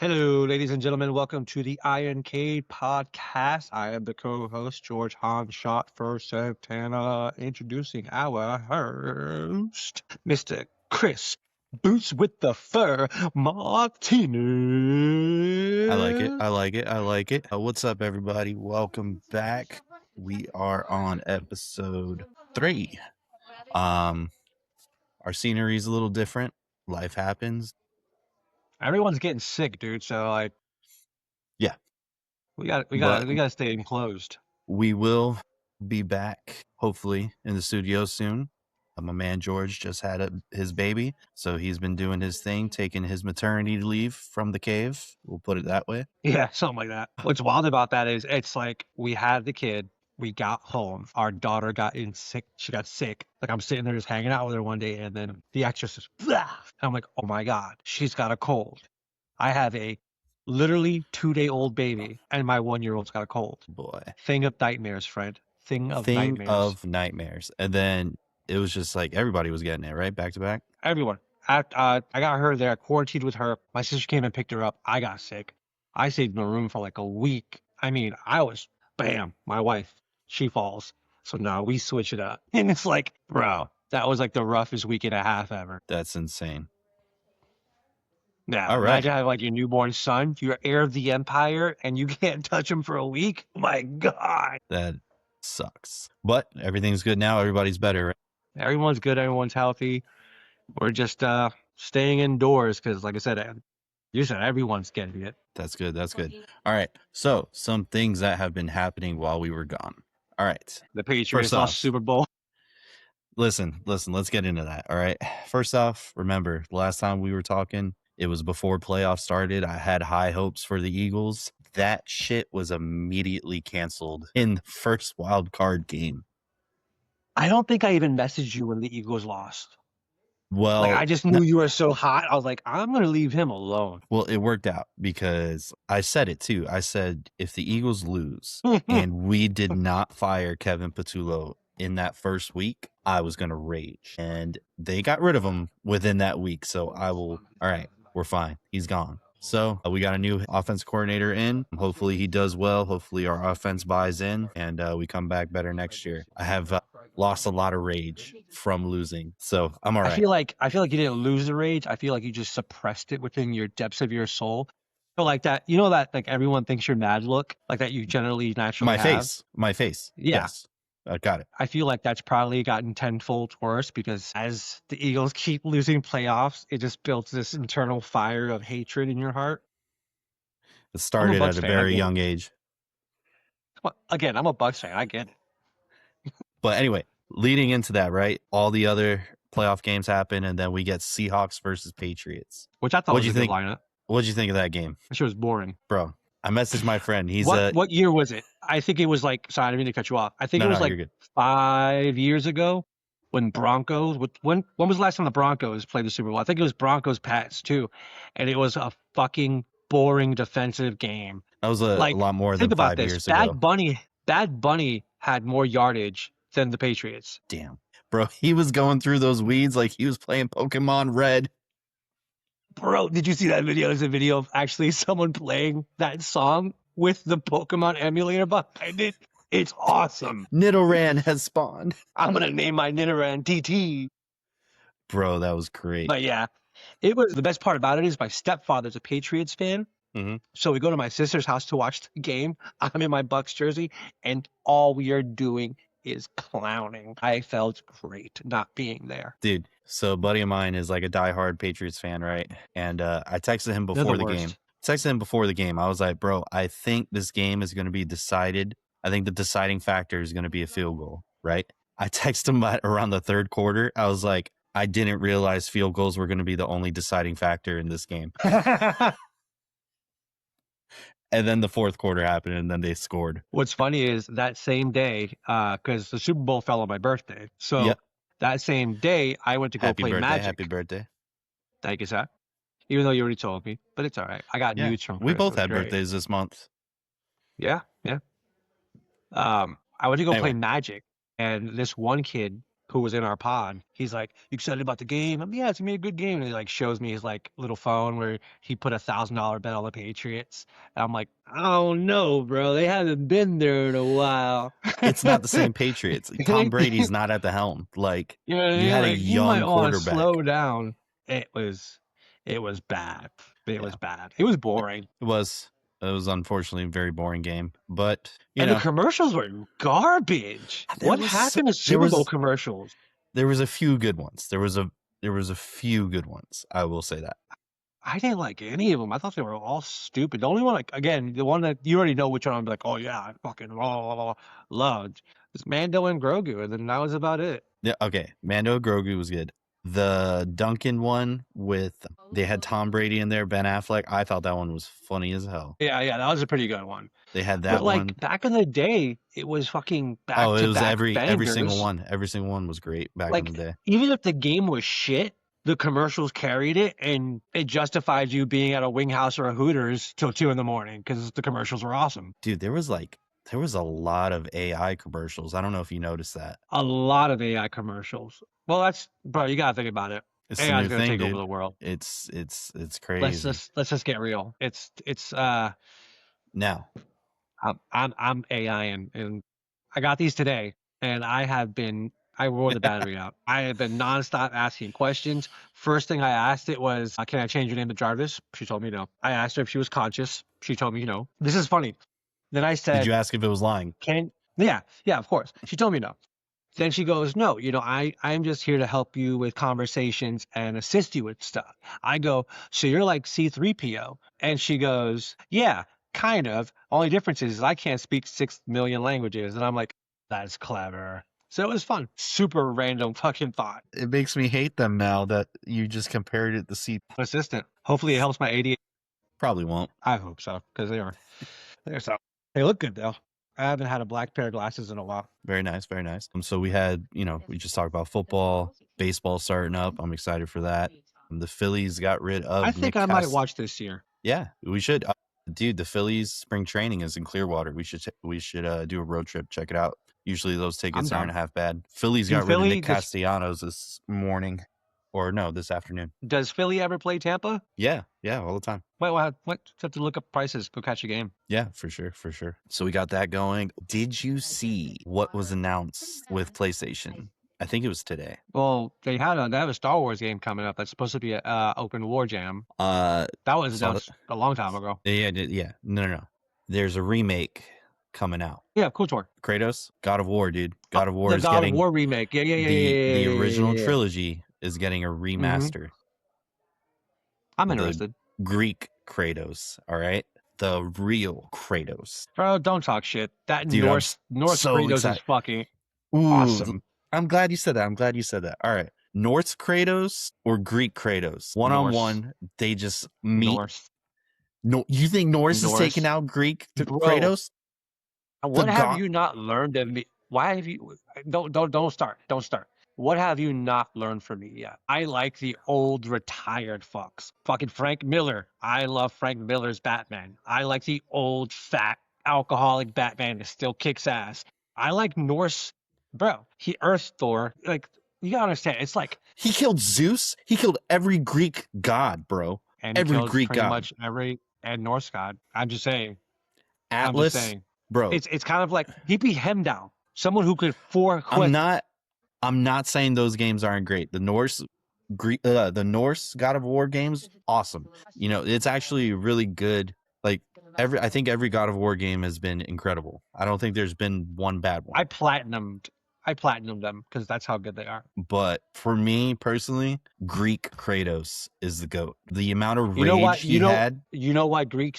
Hello, ladies and gentlemen. Welcome to the Iron Cade podcast. I am the co-host, George Han Shot for Santana, introducing our host, Mr. Chris Boots with the Fur Martinez. I like it. I like it. I like it. What's up, everybody? Welcome back. We are on episode 3. Our scenery is a little different. Life happens. Everyone's getting sick, dude. So Yeah. we gotta stay enclosed. We will be back, hopefully, in the studio soon. My man George just had his baby, so he's been doing his thing, taking his maternity leave from the cave. We'll put it that way. Yeah, something like that. What's wild about that is it's like we had the kid, we got home, our daughter got sick. She got sick. Like I'm sitting there just hanging out with her one day, and then the actress is, "Blah!" I'm like, oh my God, she's got a cold. I have a literally 2-day-old baby, and my 1-year-old's got a cold. Boy. Thing of nightmares, friend. Thing of nightmares. And then it was just like everybody was getting it, right? Back to back. Everyone. I got her there, quarantined with her. My sister came and picked her up. I got sick. I stayed in the room for like a week. I mean, I was, bam, my wife, she falls. So now we switch it up. And it's like, bro, that was like the roughest week and a half ever. That's insane. Now, All right. imagine having like your newborn son, you're heir of the empire, and you can't touch him for a week. Oh my God. That sucks. But everything's good now. Everybody's better. Right? Everyone's good. Everyone's healthy. We're just staying indoors because, like I said, you said everyone's getting it. That's good. That's good. All right. So some things that have been happening while we were gone. All right. The Patriots lost Super Bowl. Listen, let's get into that. All right. First off, remember the last time we were talking, it was before playoffs started. I had high hopes for the Eagles. That shit was immediately canceled in the first wild card game. I don't think I even messaged you when the Eagles lost. Well, like, I just knew you were so hot. I was like, I'm going to leave him alone. Well, it worked out because I said it too. I said, if the Eagles lose and we did not fire Kevin Patullo in that first week, I was going to rage. And they got rid of him within that week. So all right, we're fine. He's gone. So we got a new offense coordinator in. Hopefully he does well. Hopefully our offense buys in and we come back better next year. I have lost a lot of rage from losing, so I'm all right. I feel like you didn't lose the rage. I feel like you just suppressed it within your depths of your soul. So like that, you know that like everyone thinks you're mad look, like that you generally naturally have. My face. Yeah. Yes. I got it. I feel like that's probably gotten tenfold worse because as the Eagles keep losing playoffs, it just builds this internal fire of hatred in your heart. It started at a very young age. Well, again, I'm a Bucs fan. I get it. But anyway, leading into that, right? All the other playoff games happen, and then we get Seahawks versus Patriots. Which I thought was a good lineup. What'd you think of that game? That shit was boring. Bro, I messaged my friend. What year was it? I think it was like, sorry, I didn't mean to cut you off. I think it was like 5 years ago when Broncos, when was the last time the Broncos played the Super Bowl? I think it was Broncos Pats too. And it was a fucking boring defensive game. That was a lot more than 5 years ago. Bad Bunny had more yardage than the Patriots. Damn. Bro, he was going through those weeds like he was playing Pokemon Red. Bro, did you see that video? There's a video of actually someone playing that song with the Pokemon emulator behind it. It's awesome. Nidoran has spawned. I'm going to name my Nidoran TT. Bro, that was great. But yeah, it was the best part about it is my stepfather's a Patriots fan. Mm-hmm. So we go to my sister's house to watch the game. I'm in my Bucs jersey, and all we are doing is clowning. I felt great not being there. Dude, so a buddy of mine is like a diehard Patriots fan, right? And I texted him before the game. I was like, bro, I think this game is going to be decided. I think the deciding factor is going to be a field goal, right? I texted him around the third quarter. I was like, I didn't realize field goals were going to be the only deciding factor in this game. And then the fourth quarter happened, and then they scored. What's funny is that same day, because the Super Bowl fell on my birthday. So that same day, I went to go play Magic. Happy birthday. Thank you, sir. Even though you already told me, but it's all right. I got nudes from Chris. We both had birthdays this month. Yeah. I went to go play Magic, and this one kid who was in our pod. He's like, "You excited about the game?" I'm, "Yeah, it's gonna be a good game." And he like shows me his like little phone where he put $1,000 bet on the Patriots. And I'm like, "Oh no, bro, they haven't been there in a while." It's not the same Patriots. Tom Brady's not at the helm. Like, You know what I you mean? had a Like you might young want to quarterback. slow down. It was bad. It was bad. It was boring. It was unfortunately a very boring game, but you And the know, commercials were garbage. What happened to Super Bowl commercials? there was a few good ones. There was a few good ones. I will say that. I didn't like any of them. I thought they were all stupid. The only one, like, again, the one that you already know which one I'm like, oh yeah, I fucking loved was Mando and Grogu, and then that was about it. Yeah, okay. Mando Grogu was good. The Duncan one with they had Tom Brady in there, Ben Affleck. I thought that one was funny as hell. Yeah, that was a pretty good one. They had that But like one. back in the day, it was fucking back Oh, it to was back every bangers. single one. Every single one was great back Like in the day. even if the game was shit, the commercials carried it, and it justified you being at a Wing House or a Hooters till 2 a.m. because the commercials were awesome. Dude, there was a lot of AI commercials. I don't know if you noticed that. A lot of AI commercials. Well, that's, bro, you gotta think about it. It's AI is the new gonna thing, take dude. over the world. It's crazy. Let's just get real. It's Now, I'm AI and I got these today, and I wore the battery out. I have been nonstop asking questions. First thing I asked it was, "Can I change your name to Jarvis?" She told me no. I asked her if she was conscious. She told me no. This is funny. Then I said, did you ask if it was lying? Yeah, of course. She told me no. Then she goes, "No, I'm just here to help you with conversations and assist you with stuff." I go, "So you're like C3PO?" And she goes, "Yeah, kind of. Only difference is I can't speak 6 million languages." And I'm like, "That's clever." So it was fun. Super random fucking thought. It makes me hate them now that you just compared it to C. Assistant. Hopefully it helps my ADHD. Probably won't. I hope so, because they look good though. I haven't had a black pair of glasses in a while. Very nice, very nice. So we had, we just talked about football, baseball starting up. I'm excited for that. The Phillies got rid of I think I might watch this year. Yeah, we should. Dude, the Phillies spring training is in Clearwater. We should do a road trip. Check it out. Usually those tickets aren't half bad. Phillies got rid of Nick Castellanos this morning. Or no, this afternoon. Does Philly ever play Tampa? Yeah, all the time. Wait, what? Just have to look up prices. Go catch a game. Yeah, for sure. So we got that going. Did you see what was announced with PlayStation? I think it was today. Well, they have a Star Wars game coming up that's supposed to be a open war jam. That was announced a long time ago. Yeah. No. There's a remake coming out. Yeah, KOTOR. Kratos, God of War, dude. God of War the is God getting of War remake. Yeah. The original trilogy is getting a remaster. I'm interested. Greek Kratos, all right? The real Kratos. Bro, don't talk shit. That dude, Norse so Kratos excited. Is fucking awesome. I'm glad you said that. All right. Norse Kratos or Greek Kratos? One-on-one, they just meet. Norse. No, you think Norse is taking out Greek Kratos? What have you not learned of me? Why have you don't start. Don't start. What have you not learned from me yet? I like the old retired fucks. Fucking Frank Miller. I love Frank Miller's Batman. I like the old fat alcoholic Batman that still kicks ass. I like Norse. Bro, he Earth Thor. Like, you gotta understand, it's like he killed Zeus. He killed every Greek god, bro. And every Greek god. Pretty much every Norse god. I'm just saying. Atlas, bro. It's kind of like he beat him down. Someone who could I'm not saying those games aren't great. The Norse God of War games, awesome. It's actually really good. Like I think every God of War game has been incredible. I don't think there's been one bad one. I platinumed them because that's how good they are. But for me personally, Greek Kratos is the GOAT. The amount of rage he had. You know why Greek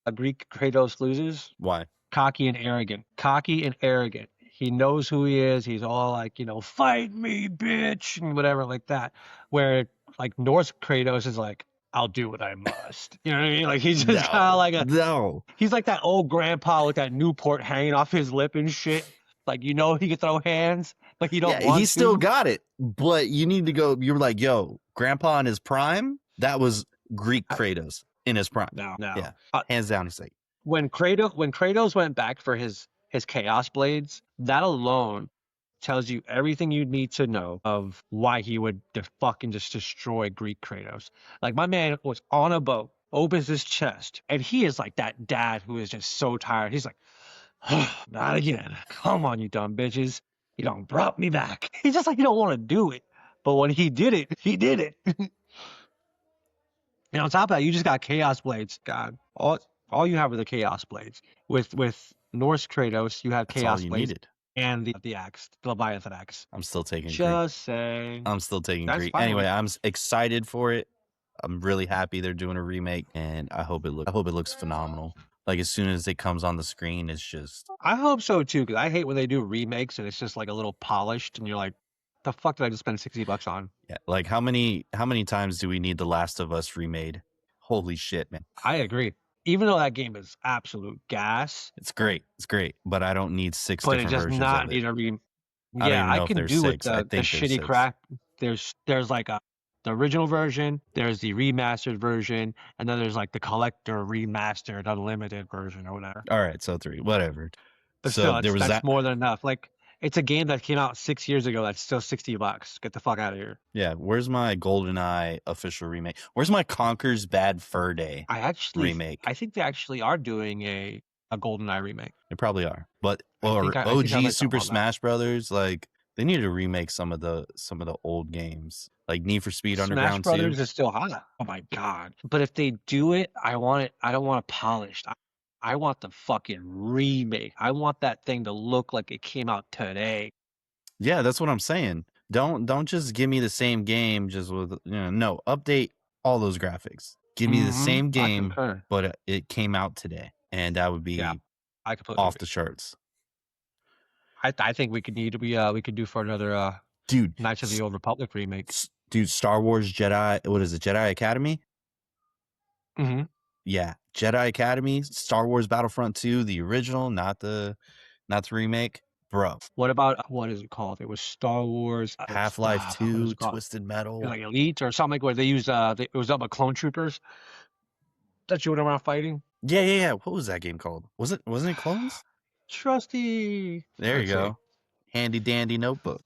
Kratos loses? Why? Cocky and arrogant. He knows who he is. He's all like, fight me, bitch, and whatever like that. Where like Norse Kratos is like, I'll do what I must. You know what I mean? Like he's just kind of like he's like that old grandpa with that Newport hanging off his lip and shit. Like, he can throw hands. Like you don't want to. He still got it. But you need to go. You're like, yo, grandpa in his prime, that was Greek Kratos in his prime. No. Yeah. Hands down, he's like. When Kratos went back for his Chaos Blades, that alone tells you everything you need to know of why he would fucking just destroy Greek Kratos. Like, my man was on a boat, opens his chest, and he is like that dad who is just so tired. He's like, not again. Come on, you dumb bitches. You don't brought me back. He's just like, you don't want to do it. But when he did it, he did it. And on top of that, you just got Chaos Blades. God, all you have are the Chaos Blades. With Norse Kratos, you have That's all Chaos you Blades needed. and the axe, the Leviathan axe. I'm still taking Greek. Just saying. I'm still taking That's Greek. fine. Anyway, I'm excited for it. I'm really happy they're doing a remake, and I hope it looks phenomenal. Like, as soon as it comes on the screen, it's just. I hope so too, because I hate when they do remakes and it's just like a little polished, and you're like, the fuck did I just spend $60 on? Yeah, like how many times do we need The Last of Us remade? Holy shit, man. I agree. Even though that game is absolute gas, It's great. It's great, but I don't need 6 but it different does versions not of need it. a re. I don't Yeah, even I know if can there's do with 6. I the think there's shitty 6. crap. There's like the original version, there's the remastered version, and then there's like the collector remastered unlimited version or whatever. All right, so 3, whatever. But So still, there was that's that. more than enough. Like, it's a game that came out 6 years ago that's still $60. Get the fuck out of here. Yeah, where's my GoldenEye official remake? Where's my Conker's Bad Fur Day remake? I think they actually are doing a GoldenEye remake. They probably are, but I or think I OG read something Super about that. Smash Brothers, like they need to remake some of the old games, like Need for Speed Smash Underground 2. Brothers is still hot. Oh my god! But if they do it, I want it. I don't want it polished. I want the fucking remake. I want that thing to look like it came out today. Yeah, that's what I'm saying. Don't just give me the same game just with no, update all those graphics. Give me the same game, but it came out today, and that would be I completely off the charts. I think we could do for another dude, Knights of the Old Republic remake. Dude, Star Wars Jedi, what is it? Jedi Academy? Mm-hmm. Yeah, Jedi Academy, Star Wars Battlefront 2, the original, not the remake. Bro. What about, what is it called? It was Star Wars Half-Life 2, Twisted Metal. Like Elite or something, like where they used it was up with clone troopers that you went around fighting. Yeah. What was that game called? Wasn't it Clones? Trusty. There you go. Handy dandy notebook.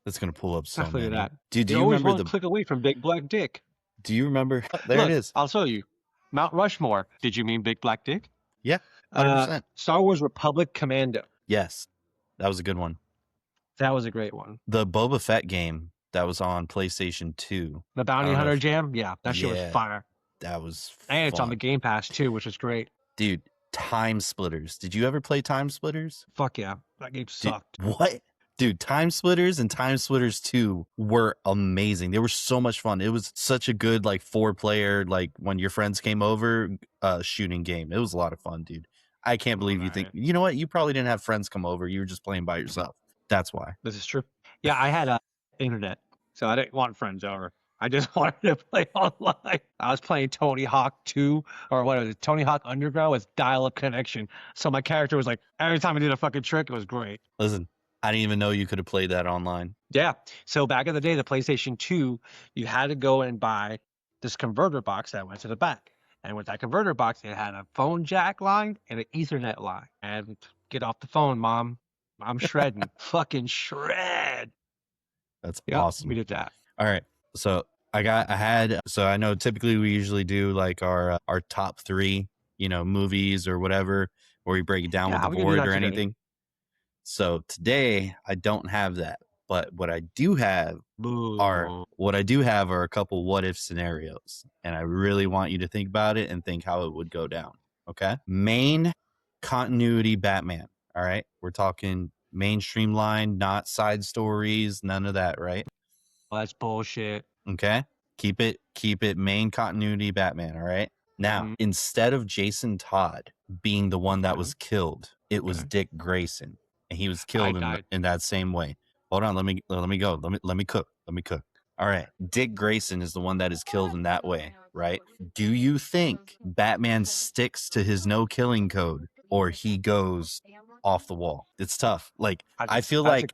That's gonna pull up so many. That. Dude, do you you always remember one click away from Big Black Dick? Do you remember? There Look, it is. I'll show you. Mount Rushmore. Did you mean Big Black Dick? Yeah, 100%. Star Wars Republic Commando. Yes, that was a good one. That was a great one. The Boba Fett game that was on PlayStation 2. The Bounty Hunter Jam? Yeah, that shit was fire. That was And it's on the Game Pass too, which is great. Dude, Time Splitters. Did you ever play Time Splitters? Fuck yeah. That game sucked. What? Dude, Time Splitters and Time Splitters 2 were amazing. They were so much fun. It was such a good, like, 4-player, like, when your friends came over, shooting game. It was a lot of fun, dude. I can't believe you think, you know what? You probably didn't have friends come over. You were just playing by yourself. That's why. This is true. Yeah, I had internet, so I didn't want friends over. I just wanted to play online. I was playing Tony Hawk 2, or what was it, Tony Hawk Underground with dial-up connection. So my character was like, every time I did a fucking trick, it was great. Listen, I didn't even know you could have played that online. Yeah. So back in the day, the PlayStation 2, you had to go and buy this converter box that went to the back. And with that converter box, it had a phone jack line and an Ethernet line. And get off the phone, Mom. I'm shredding. Fucking shred. That's awesome. We did that. All right. So I know typically we usually do like our top 3, movies or whatever, where we break it down with the board or anything. So today I don't have that, but what I do have are a couple what if scenarios, and I really want you to think about it and think how it would go down. Okay. Main continuity Batman. All right. We're talking mainstream line, not side stories, none of that, right? Well, that's bullshit. Okay. Keep it main continuity Batman. All right. Now, instead of Jason Todd being the one that was killed, it was Dick Grayson, and he was killed in that same way. Hold on. Let me go. Let me cook. All right. Dick Grayson is the one that is killed in that way, right? Do you think Batman sticks to his no killing code, or he goes off the wall? It's tough. Like, I feel like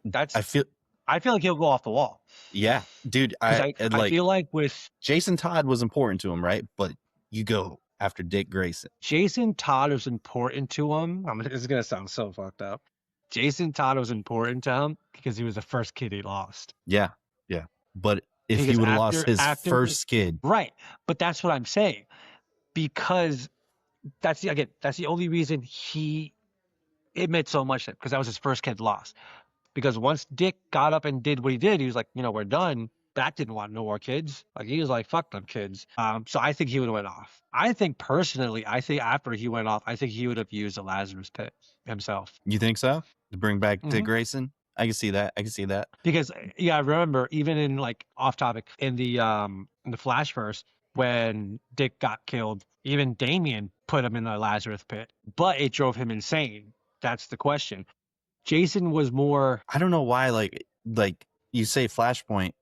he'll go off the wall. Yeah, dude. I feel like with Jason Todd was important to him, right? But you go after Dick Grayson. Jason Todd was important to him. This is gonna sound so fucked up Jason Todd was important to him because he was the first kid he lost. Yeah. But if he Because would have lost his after first kid, right. But that's what I'm saying. Because that's the only reason it meant so much because that was his first kid lost. Because once Dick got up and did what he did, he was like, we're done. Bat didn't want no more kids. Like he was like, fuck them kids. So I think he would have went off. I think personally, after he went off, I think he would have used the Lazarus pit himself. you think so? To bring back Dick Mhm. Grayson? I can see that. Because I remember even in like off topic in the Flashverse when Dick got killed, even Damien put him in the Lazarus pit, but it drove him insane. That's the question. Jason was more. I don't know why, like you say Flashpoint.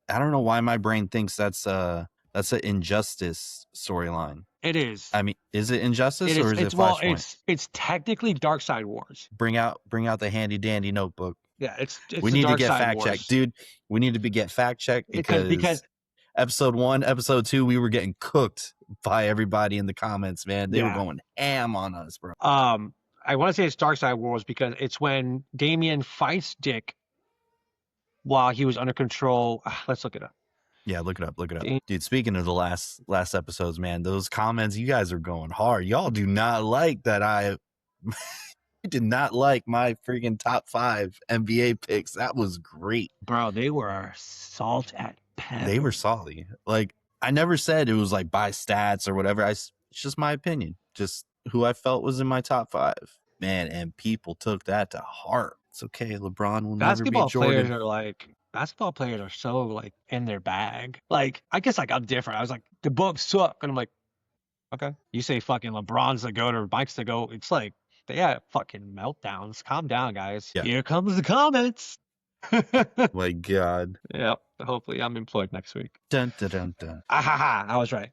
I don't know why my brain thinks that's an Injustice storyline. It is. I mean, is it Injustice or is it Flashpoint? Well, it's technically Darkseid Wars. Bring out the handy dandy notebook. Yeah, it's we need to get fact checked, dude. We need to get fact checked because episode 1, episode 2, we were getting cooked by everybody in the comments, man. They were going ham on us, bro. I want to say it's Darkseid Wars because it's when Damien fights Dick while he was under control. Let's look it up. Yeah, look it up. Dude, speaking of the last episodes, man, those comments, you guys are going hard. Y'all do not like that I did not like my freaking top 5 NBA picks. That was great. Bro, they were salt at pepper. They were salty. Like, I never said it was like by stats or whatever. It's just my opinion. Just who I felt was in my top 5. Man, and people took that to heart. It's okay. LeBron will never be Jordan. Basketball players are so like in their bag. Like, I guess like I'm different. I was like, the Bucks suck. And I'm like, okay. You say fucking LeBron's the GOAT or Mike's the GOAT. It's like, they had fucking meltdowns. Calm down, guys. Yeah. Here comes the comments. My God. Yep. Hopefully I'm employed next week. Dun, dun, dun, dun. I was right.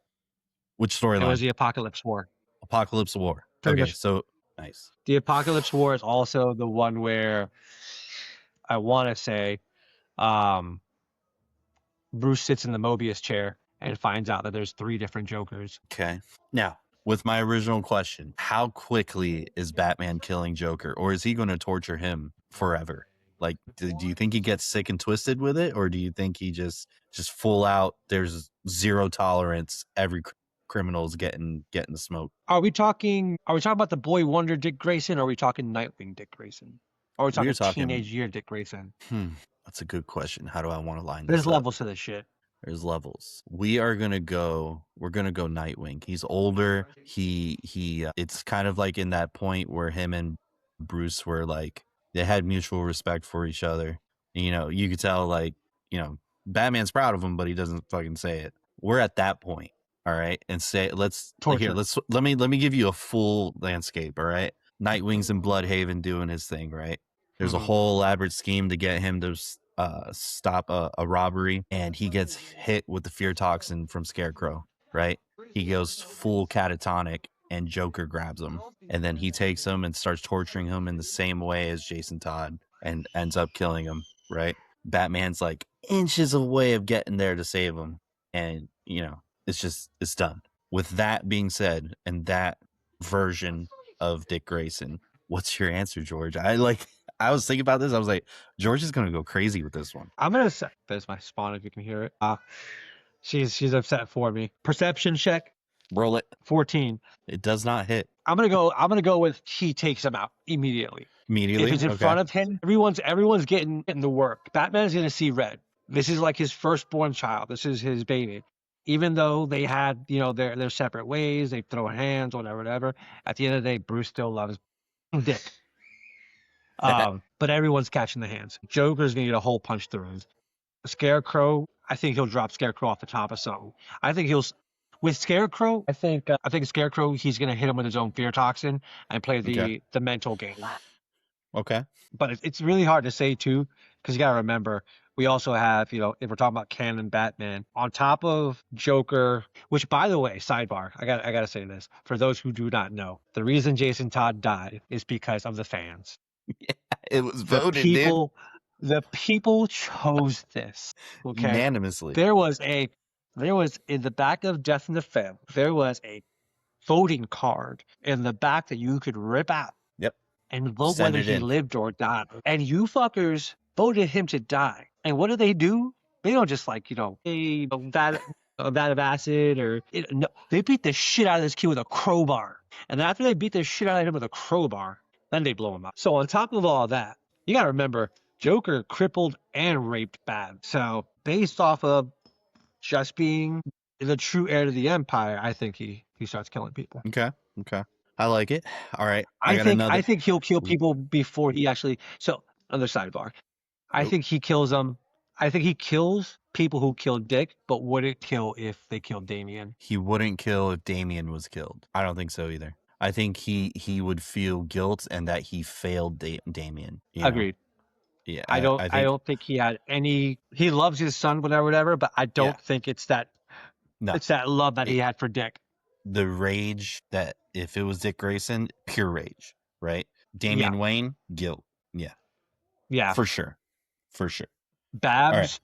Which storyline? It was the Apocalypse War. Apocalypse War. Pretty okay, much. So nice. The Apocalypse War is also the one where I want to say Bruce sits in the Mobius chair and finds out that there's 3 different Jokers. Okay. Now, with my original question, how quickly is Batman killing Joker, or is he going to torture him forever? Like, do you think he gets sick and twisted with it, or do you think he just full out, there's zero tolerance, every criminal's getting the smoke? Are we talking about the boy wonder Dick Grayson, or are we talking Nightwing Dick Grayson? Or are we talking teenage year Dick Grayson? That's a good question. How do I want to line this There's up? levels to this shit. There's levels. We're gonna go Nightwing. He's older. It's kind of like in that point where him and Bruce were like, they had mutual respect for each other. You know, you could tell, like, you know, Batman's proud of him, but he doesn't fucking say it. We're at that point, all right? And let me give you a full landscape, all right? Nightwing's in Bloodhaven doing his thing, right? There's a whole elaborate scheme to get him to stop a robbery, and he gets hit with the fear toxin from Scarecrow, right? He goes full catatonic, and Joker grabs him, and then he takes him and starts torturing him in the same way as Jason Todd and ends up killing him, right? Batman's like inches away of getting there to save him, and, you know, it's done. With that being said, and that version of Dick Grayson, what's your answer, George? I was thinking about this. I was like, George is going to go crazy with this one. I'm going to say, there's my spawn if you can hear it. She's upset for me. Perception check. Roll it. 14. It does not hit. I'm going to go with he takes him out immediately. Immediately? If it's in front of him, everyone's getting the work. Batman's going to see red. This is like his firstborn child. This is his baby. Even though they had, you know, their separate ways, they throw hands, whatever. At the end of the day, Bruce still loves Dick. But everyone's catching the hands. Joker's gonna get a hole punched through him. Scarecrow, I think he'll drop Scarecrow off the top of something. I think with Scarecrow, I think Scarecrow, he's gonna hit him with his own fear toxin and play the mental game. Okay. But it's really hard to say too, because you gotta remember, we also have, you know, if we're talking about canon Batman, on top of Joker, which, by the way, sidebar, I gotta say this, for those who do not know, the reason Jason Todd died is because of the fans. Yeah, it was voted, dude. The people chose this. Okay. Unanimously. There was in the back of Death in the Family, there was a voting card in the back that you could rip out. Yep. and vote Send whether it he in. lived or died. And you fuckers voted him to die. And what do? They don't just like, a vat of acid or no, they beat the shit out of this kid with a crowbar. And after they beat the shit out of him with a crowbar, then they blow him up. So on top of all that, you gotta remember, Joker crippled and raped Babs. So based off of just being the true heir to the Empire, I think he starts killing people. Okay. Okay. I like it. All right. I I got think another. I think he'll kill people before he actually. So another sidebar. I Oh, think he kills them. I think he kills people who killed Dick, but wouldn't kill if they killed Damien. he wouldn't kill if Damien was killed. I don't think so either. I think he would feel guilt and that he failed Damien. You know? Agreed. Yeah. I I think don't think he had any. He loves his son, whatever. But I yeah. don't think it's that. No. It's that love that he It- had for Dick. the rage that if it was Dick Grayson, pure rage, right? Damian Wayne, guilt. Yeah. Yeah. For sure. For sure. Babs. All right.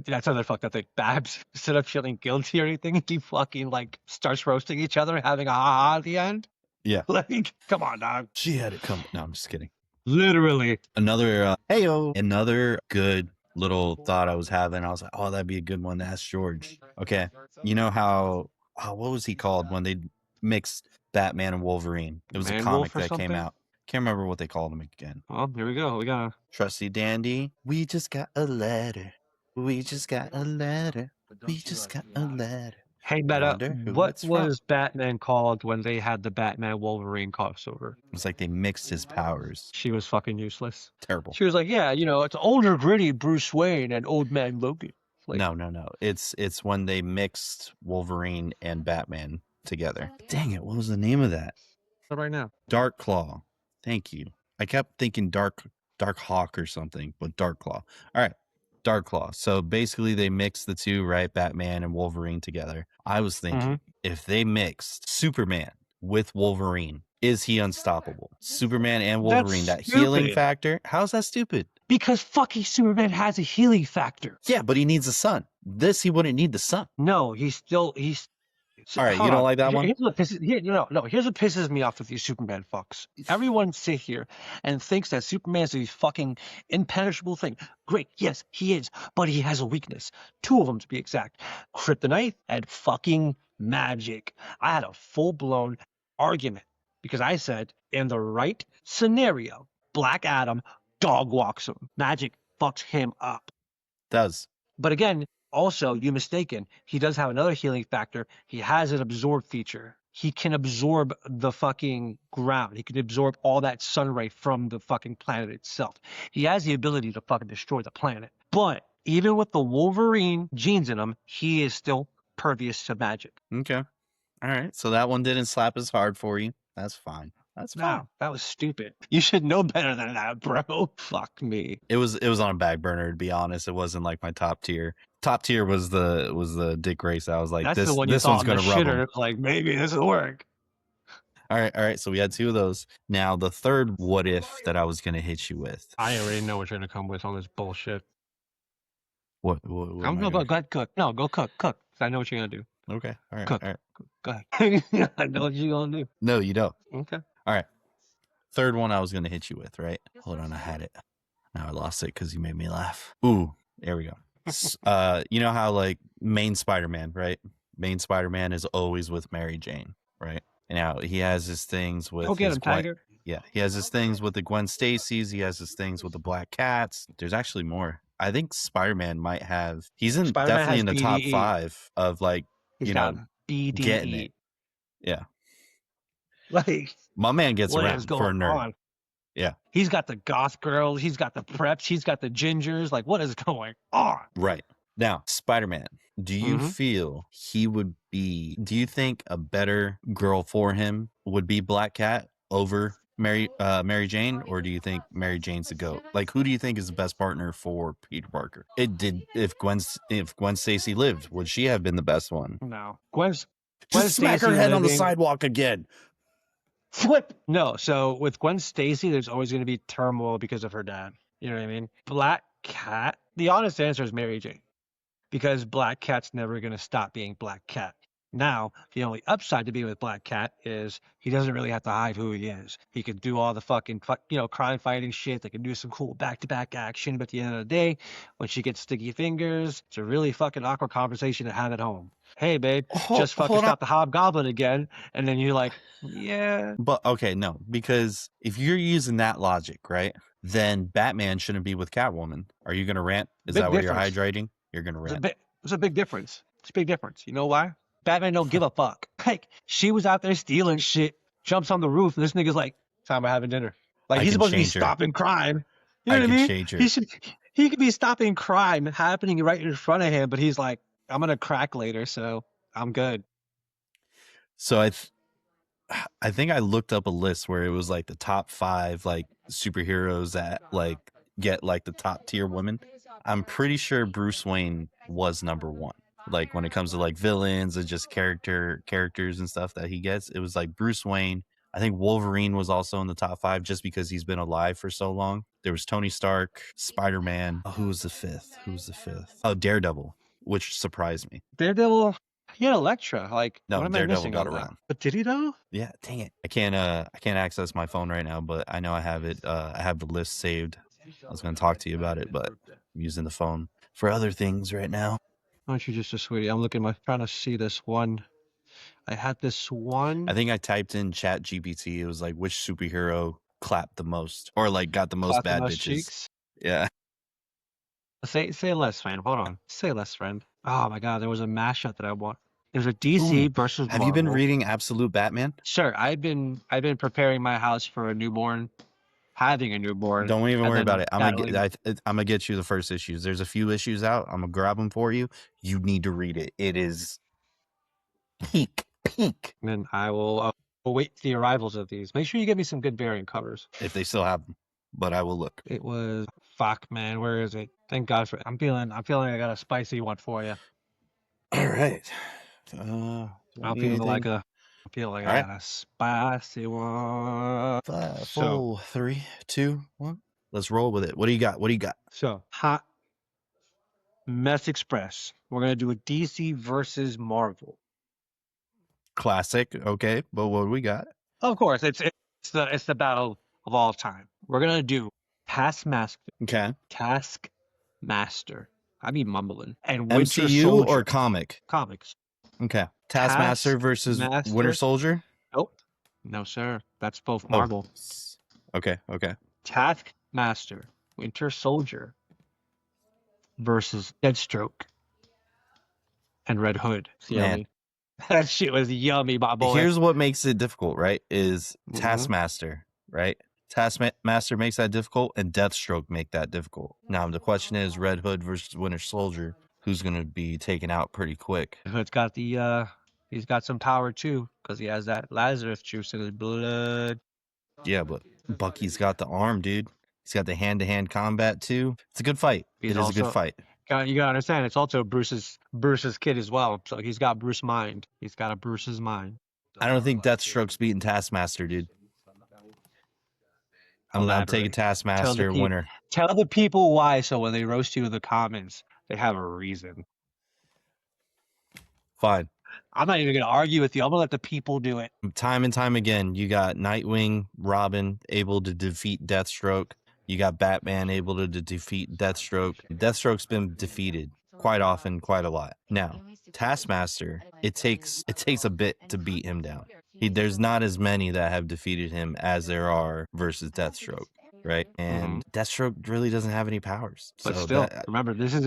That's another fucked up thing. Babs, instead of feeling guilty or anything, he fucking like starts roasting each other, having a ha at the end. Yeah. Like, come on, dog. She had it come. No, I'm just kidding. Literally. Another another good little thought I was having. I was like, oh, that'd be a good one to ask George. Okay. You know how what was he called when they mixed Batman and Wolverine? It was a comic that came out. Can't remember what they called him again. Oh, here we go. We got Trusty Dandy. We just got a letter. We just got a letter. We just got a letter. Hey, Meta, what was Batman called when they had the Batman Wolverine crossover? It was like they mixed his powers. She was fucking useless. Terrible. She was like, yeah, it's older, gritty Bruce Wayne and old man Logan. Like, no. It's when they mixed Wolverine and Batman together. Dang it, what was the name of that? Right now. Dark Claw. Thank you. I kept thinking Dark Hawk or something, but Dark Claw. All right. Dark Claw. So basically they mixed the two, right? Batman and Wolverine together. I was thinking if they mixed Superman with Wolverine, is he unstoppable? Superman and Wolverine, that healing factor. How's that stupid? Because fucking Superman has a healing factor. Yeah, but he needs a sun. This, he wouldn't need the sun. No, he's all right, you don't like that one? Here's what pisses me off with these Superman fucks. Everyone sit here and thinks that Superman is a fucking impenetrable thing. Great, yes, he is, but he has a weakness. 2 of them to be exact. Kryptonite and fucking magic. I had a full-blown argument because I said in the right scenario, Black Adam dog walks him. Magic fucks him up. Does. But again, also, you're mistaken. He does have another healing factor. He has an absorb feature. He can absorb the fucking ground. He can absorb all that sun ray from the fucking planet itself. He has the ability to fucking destroy the planet. But even with the Wolverine genes in him, he is still pervious to magic. Okay. All right. So that one didn't slap as hard for you. That's fine. That's fine. No, that was stupid. You should know better than that, bro. Fuck me. It was on a back burner, to be honest. It wasn't like my top tier. Top tier was the Dick Grayson. I was like, that's the one this one's gonna rub him. Like, maybe this will work. All right. So we had 2 of those. Now the third what if that I was gonna hit you with. I already know what you're gonna come with on this bullshit. What I'm gonna go cook. No, go cook. I know what you're gonna do. Okay. All right. Cook. All right. Go ahead. I know what you're gonna do. No, you don't. Okay. All right. Third one I was gonna hit you with, right? Hold on, I had it. Now I lost it because you made me laugh. Ooh, there we go. You know how like main Spider-Man, right? Main Spider-Man is always with Mary Jane, right? And now he has his things with Tiger. Yeah, he has his things with the Gwen Stacy's. He has his things with the Black Cats. There's actually more. I think Spider-Man might have. He's definitely in the top 5 of like He's BDE. getting it. Yeah. Like my man gets around for a nerd. On? Yeah. He's got the goth girls. He's got the preps. He's got the gingers. Like, what is going on? Right. Now, Spider-Man, do you feel he would be, do you think a better girl for him would be Black Cat over Mary Jane, or do you think Mary Jane's the GOAT? Like, who do you think is the best partner for Peter Parker? If Gwen Stacy lived, would she have been the best one? No. Just smack her head on the sidewalk again. Flip. No. So with Gwen Stacy, there's always going to be turmoil because of her dad. You know what I mean? Black Cat. The honest answer is Mary Jane, because Black Cat's never going to stop being Black Cat. Now, the only upside to being with Black Cat is he doesn't really have to hide who he is. He can do all the fucking, crime fighting shit. They can do some cool back-to-back action. But at the end of the day, when she gets sticky fingers, it's a really fucking awkward conversation to have at home. Hey, babe, just fucking Hold on. stop the hobgoblin again. And then you're like, yeah. But okay, no, because if you're using that logic, right, then Batman shouldn't be with Catwoman. Are you going to rant? Is Big that why difference. you're hydrating? You're going to rant. It's a big difference. It's a big difference. You know why? Batman don't give a fuck. Like, she was out there stealing shit, jumps on the roof, and this nigga's like, time of having dinner. Like, he's supposed to be stopping crime. You know what I mean? Change her. He could be stopping crime happening right in front of him, but he's like, I'm gonna crack later, so I'm good. So I think I looked up a list where it was like the top 5 like superheroes that like get like the top tier women. I'm pretty sure Bruce Wayne was number 1. Like when it comes to like villains and just characters and stuff that he gets, it was like Bruce Wayne. I think Wolverine was also in the top 5 just because he's been alive for so long. There was Tony Stark, Spider-Man. Oh, who was the fifth? Oh, Daredevil, which surprised me. Daredevil, he had Elektra. Like, no, what am Daredevil I missing got on around. That? But did he though? Yeah, dang it. I can't access my phone right now, but I know I have it. I have the list saved. I was going to talk to you about it, but I'm using the phone for other things right now. Why don't you just a sweetie? I'm trying to see this one. I had this one. I think I typed in Chat GPT. It was like, which superhero clapped the most or like got the most bad bitches? Cheeks? Yeah. Say less, friend. Hold on. Say less, friend. Oh my God, there was a mashup that I want. There's a DC versus Marvel. Have you been reading Absolute Batman? Sure. I've been preparing my house for a newborn. Having a newborn. Don't even worry about it. I'm gonna get you the first issues. There's a few issues out. I'm gonna grab them for you. You need to read it. It is peak. And then I will await the arrivals of these. Make sure you get me some good variant covers if they still have them. But I will look. It was fuck, man. Where is it? Thank God for it. I'm feeling I got a spicy one for you. All right. I feel like I got a spicy one. 5, 4, 3, 2, 1. Let's roll with it. What do you got? So, Hot Mess Express. We're gonna do a DC versus Marvel. Classic. Okay, but what do we got? Of course, it's the battle of all time. We're gonna do Taskmaster. Okay. Taskmaster. I be mumbling. And MCU Winter Soldier. Or comics? Okay. Taskmaster versus Winter Soldier? Nope. No, sir. That's both Marvel. Okay. Taskmaster, Winter Soldier versus Deathstroke and Red Hood. Man. That shit was yummy, my boy. Here's what makes it difficult, right? Is Taskmaster, right? Taskmaster makes that difficult, and Deathstroke make that difficult. Now, the question is Red Hood versus Winter Soldier. Who's going to be taken out pretty quick? Hood's got he's got some power too, because he has that Lazarus juice in his blood. Yeah, but Bucky's got the arm, dude. He's got the hand-to-hand combat too. It's a good fight. It is a good fight. You gotta understand, it's also Bruce's kid as well. So he's got Bruce mind. He's got a Bruce's mind. I don't think Deathstroke's beating Taskmaster, dude. I'm taking Taskmaster winner. Tell the people why, so when they roast you in the comments, they have a reason. Fine. I'm not even going to argue with you. I'm going to let the people do it. Time and time again, you got Nightwing, Robin able to defeat Deathstroke. You got Batman able to defeat Deathstroke. Deathstroke's been defeated quite often, quite a lot. Now, Taskmaster, it takes a bit to beat him down. There's not as many that have defeated him as there are versus Deathstroke, right? And Deathstroke really doesn't have any powers. But so still, remember, this is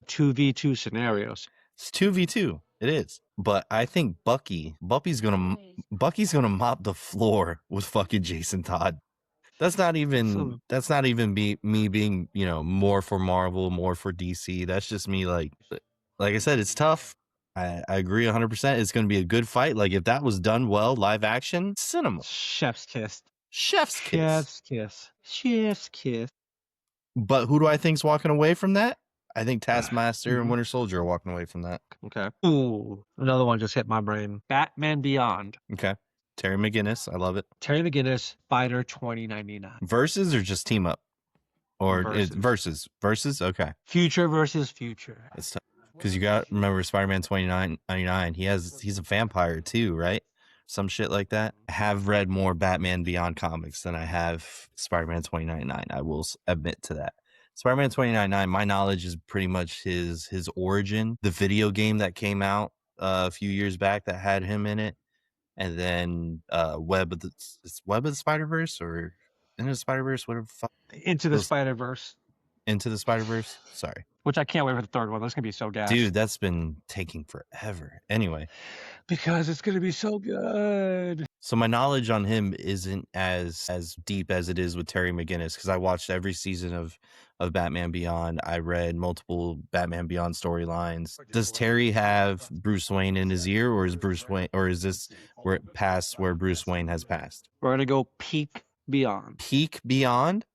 2v2 scenarios. It's 2v2. It is. But I think Bucky's gonna mop the floor with fucking Jason Todd. That's not even me being, more for Marvel, more for DC. That's just me like I said, it's tough. I agree 100%. It's going to be a good fight. Like if that was done well, live action, cinema. Chef's kiss. But who do I think's walking away from that? I think Taskmaster and Winter Soldier are walking away from that. Okay. Ooh, another one just hit my brain. Batman Beyond. Okay. Terry McGinnis. I love it. Terry McGinnis, Spider 2099. Versus or just team up? Or versus? Versus? Okay. Future versus future. Because you got remember Spider-Man 2099. He's a vampire too, right? Some shit like that. I have read more Batman Beyond comics than I have Spider-Man 2099. I will admit to that. Spider-Man 2099, my knowledge is pretty much his origin, the video game that came out a few years back that had him in it, and then Web of the Spider-Verse or Into the Spider-Verse, whatever. Into the Spider-Verse. Into the Spider-Verse. Sorry. Which I can't wait for the third one. That's gonna be so gas. Dude, that's been taking forever. Anyway. Because it's gonna be so good. So my knowledge on him isn't as deep as it is with Terry McGinnis, because I watched every season of Batman Beyond. I read multiple Batman Beyond storylines. Does Terry have Bruce Wayne in his ear, or is this where it passed where Bruce Wayne has passed? We're gonna go peak beyond. Peak beyond?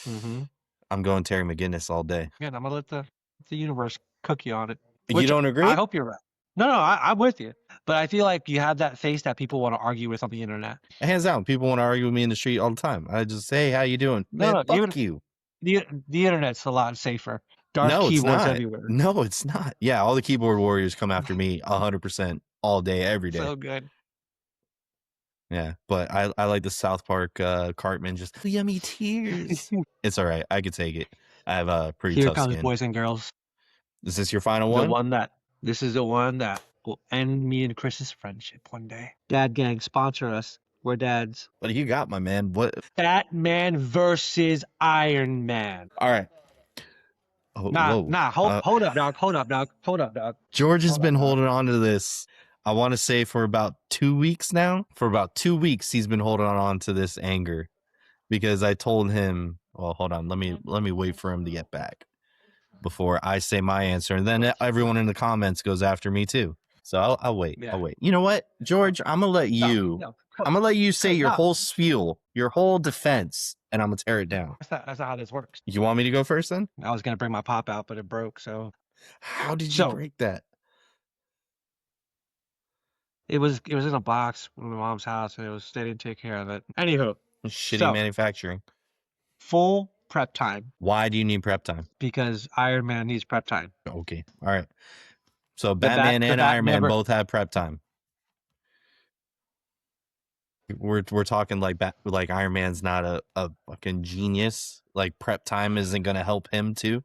Mm-hmm. I'm going Terry McGinnis all day. Yeah, I'm gonna let the universe cook you on it. You don't agree? I hope you're right. No, I'm with you. But I feel like you have that face that people want to argue with on the internet. Hands down, people want to argue with me in the street all the time. I just say, "Hey, how you doing?" Man, fuck you. The internet's a lot safer. Dark keyboards everywhere. No, it's not. Yeah, all the keyboard warriors come after me 100% all day, every day. So good. Yeah, but I like the South Park Cartman just yummy tears. It's all right. I could take it. I have a pretty tough skin. Here comes boys and girls. Is this your final one? This is the one that will end me and Chris's friendship one day. Dad Gang, sponsor us. We're dads. What do you got, my man? What? Batman versus Iron Man. All right. Oh, hold up, dog. George has been holding on to this. I want to say for about 2 weeks now. For about 2 weeks, he's been holding on to this anger because I told him, well, hold on. Let me wait for him to get back before I say my answer. And then everyone in the comments goes after me too. So I'll wait. Yeah. I'll wait. You know what, George? I'm going to let you say your whole spiel, your whole defense, and I'm going to tear it down. That's not how this works. You want me to go first then? I was going to bring my pop out, but it broke. So how did you break that? It was in a box in my mom's house, and they didn't take care of it. Anywho, shitty manufacturing. Full prep time. Why do you need prep time? Because Iron Man needs prep time. Okay, all right. So Batman and Iron Man both have prep time. We're talking like Iron Man's not a fucking genius. Like prep time isn't gonna help him too.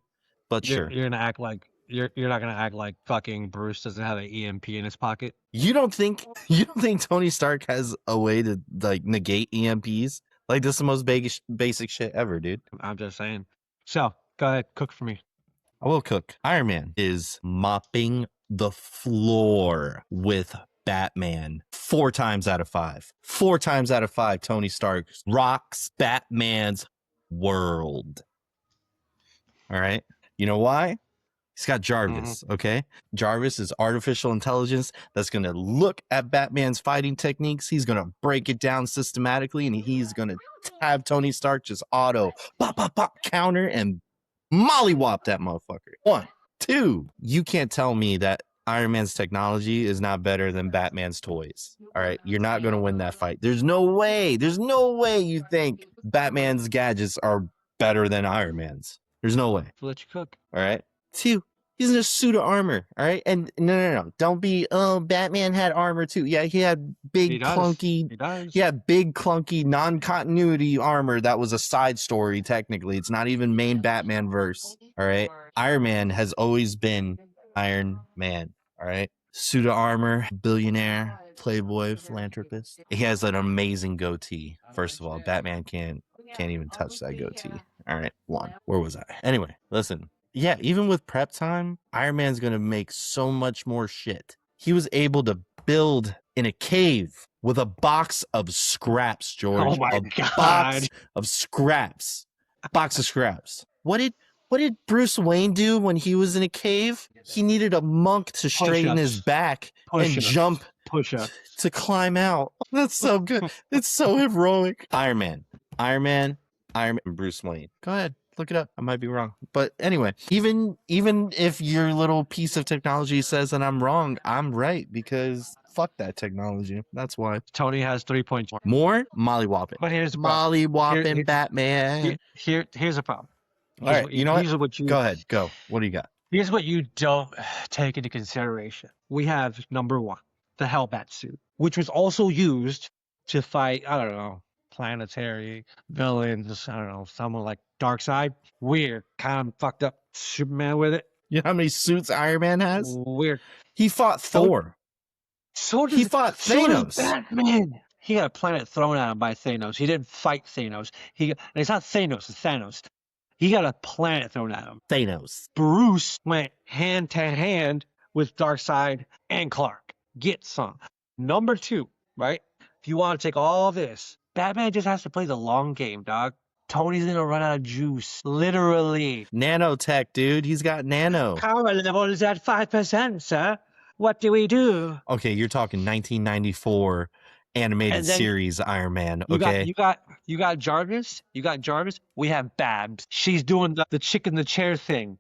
But sure, you're gonna act like. You're not gonna act like fucking Bruce doesn't have an EMP in his pocket. You don't think Tony Stark has a way to like negate EMPs? Like this is the most basic shit ever, dude. I'm just saying. So go ahead, cook for me. I will cook. Iron Man is mopping the floor with Batman 4 times out of 5. 4 times out of 5, Tony Stark rocks Batman's world. All right. You know why? He's got Jarvis, okay? Jarvis is artificial intelligence that's going to look at Batman's fighting techniques. He's going to break it down systematically, and he's going to have Tony Stark just auto pop, counter, and mollywop that motherfucker. 1. 2, you can't tell me that Iron Man's technology is not better than Batman's toys, all right? You're not going to win that fight. There's no way you think Batman's gadgets are better than Iron Man's. There's no way. I'll let you cook. All right? 2, he's in a suit of armor, all right? And no. Don't be, Batman had armor too. Yeah, he had big, clunky, non-continuity armor that was a side story, technically. It's not even main Batman verse, all right? Iron Man has always been Iron Man, all right? Suit of armor, billionaire, playboy, philanthropist. He has an amazing goatee. First of all, Batman can't even touch that goatee. All right, 1. Where was I? Anyway, listen. Yeah, even with prep time, Iron Man's going to make so much more shit. He was able to build in a cave with a box of scraps, George. Oh my God. Box of scraps. Box of scraps. What did Bruce Wayne do when he was in a cave? He needed a monk to straighten his back and jump to climb out. That's so good. It's so heroic. Iron Man, Bruce Wayne. Go ahead. Look it up. I might be wrong. But anyway, even if your little piece of technology says that I'm wrong, I'm right because fuck that technology. That's why. Tony has 3 points more. Mollywhopping. But here's the problem. Mollywhopping Batman. Here's a problem. All right. You know what? Go ahead. Go. What do you got? Here's what you don't take into consideration. We have number one, the Hellbat suit, which was also used to fight, I don't know, planetary villains. I don't know, someone like Darkseid. Weird, kind of fucked up Superman with it. You know how many suits Iron Man has? Weird. He fought So, Thor. so He does fought so does Thanos. Batman. He got a planet thrown at him by Thanos. He didn't fight Thanos. And it's not Thanos, it's Thanos. He got a planet thrown at him. Thanos. Bruce went hand to hand with Darkseid and Clark. Get some. Number two, right? If you want to take all this, Batman just has to play the long game, dog. Tony's gonna run out of juice, literally. Nanotech, dude. He's got nano. Power level is at 5%, sir. What do we do? Okay, you're talking 1994 animated series Iron Man. Okay, you got Jarvis. You got Jarvis. We have Babs. She's doing the chick in the chair thing.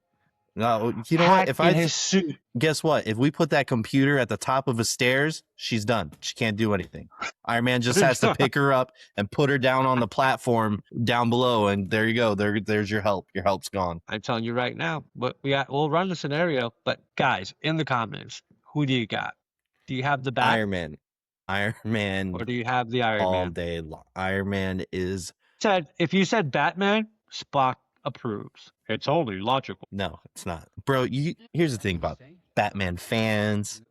No, you know what? If I his suit. Guess what? If we put that computer at the top of a stairs, she's done. She can't do anything. Iron Man just has to pick her up and put her down on the platform down below, and there you go. There's your help. Your help's gone. I'm telling you right now. But we'll run the scenario. But guys, in the comments, who do you got? Do you have the Bat? Iron Man. Iron Man. Or do you have the Iron Man? All day long. Iron Man is. If you said Batman, Spock approves. It's only logical. No, it's not. Bro, here's the thing about Batman fans.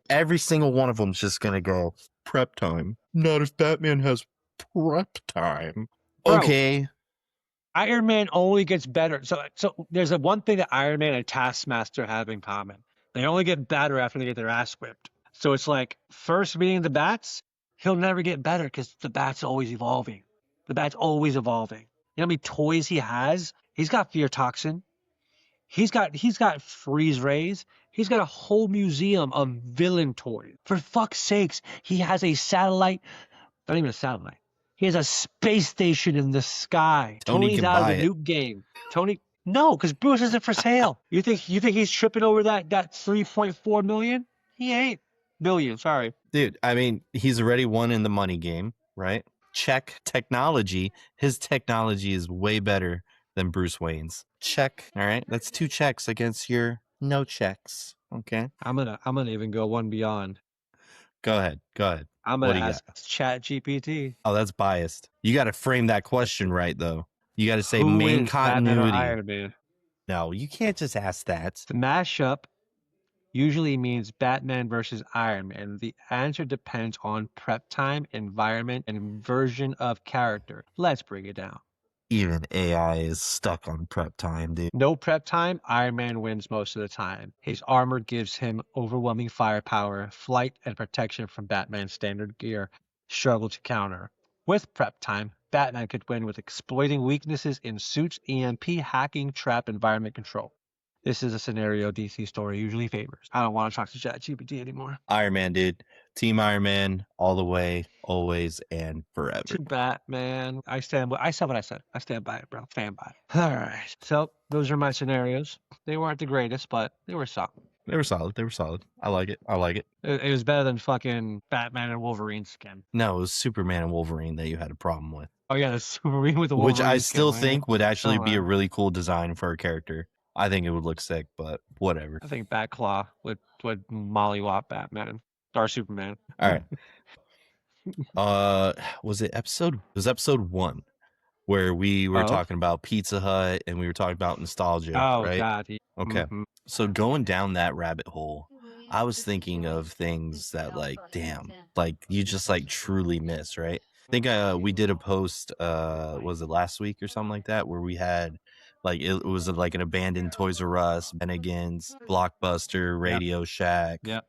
Every single one of them's just gonna go, prep time. Not if Batman has prep time. Bro, okay. Iron Man only gets better. So there's one thing that Iron Man and Taskmaster have in common. They only get better after they get their ass whipped. So it's like, first meeting the Bats, he'll never get better because the Bat's always evolving. The Bat's always evolving. You know how many toys he has? He's got Fear Toxin. He's got Freeze Rays. He's got a whole museum of villain toys. For fuck's sakes, he has a satellite. Not even a satellite. He has a space station in the sky. Tony's out of the nuke game. No, because Bruce isn't for sale. You think he's tripping over that 3.4 million? He ain't. Billion, sorry. Dude, I mean, he's already won in the money game, right? Check technology. His technology is way better than Bruce Wayne's. Check. All right. That's 2 checks against your no checks. Okay. I'm gonna even go one beyond. Go ahead. I'm gonna ask ChatGPT. Oh, that's biased. You got to frame that question right, though. You got to say Who main wins, Batman or continuity. Iron Man? No, you can't just ask that. The mashup usually means Batman versus Iron Man. The answer depends on prep time, environment, and version of character. Let's break it down. Even AI is stuck on prep time, dude. No prep time, Iron Man wins most of the time. His armor gives him overwhelming firepower, flight, and protection from Batman's standard gear. Struggle to counter. With prep time, Batman could win with exploiting weaknesses in suits, EMP, hacking, trap, environment control. This is a scenario DC story usually favors. I don't want to talk to ChatGPT anymore. Iron Man, dude. Team Iron Man, all the way, always, and forever. To Batman. I said what I said. I stand by it, bro. Stand by it. All right. So those are my scenarios. They weren't the greatest, but they were solid. They were solid. I like it. It was better than fucking Batman and Wolverine skin. No, it was Superman and Wolverine that you had a problem with. Oh yeah, the Superman with the Wolverine Which I skin, still right? think would actually be a really cool design for a character. I think it would look sick, but whatever. I think Batclaw would mollywop Batman or Superman. All right. Was it episode 1 where we were talking about Pizza Hut and we were talking about nostalgia, right? God. Okay. So going down that rabbit hole, I was thinking of things that you just truly miss, right? I think we did a post was it last week or something like that, where we had it was like an abandoned Toys R Us, Bennigan's, Blockbuster, Radio Shack. Yep.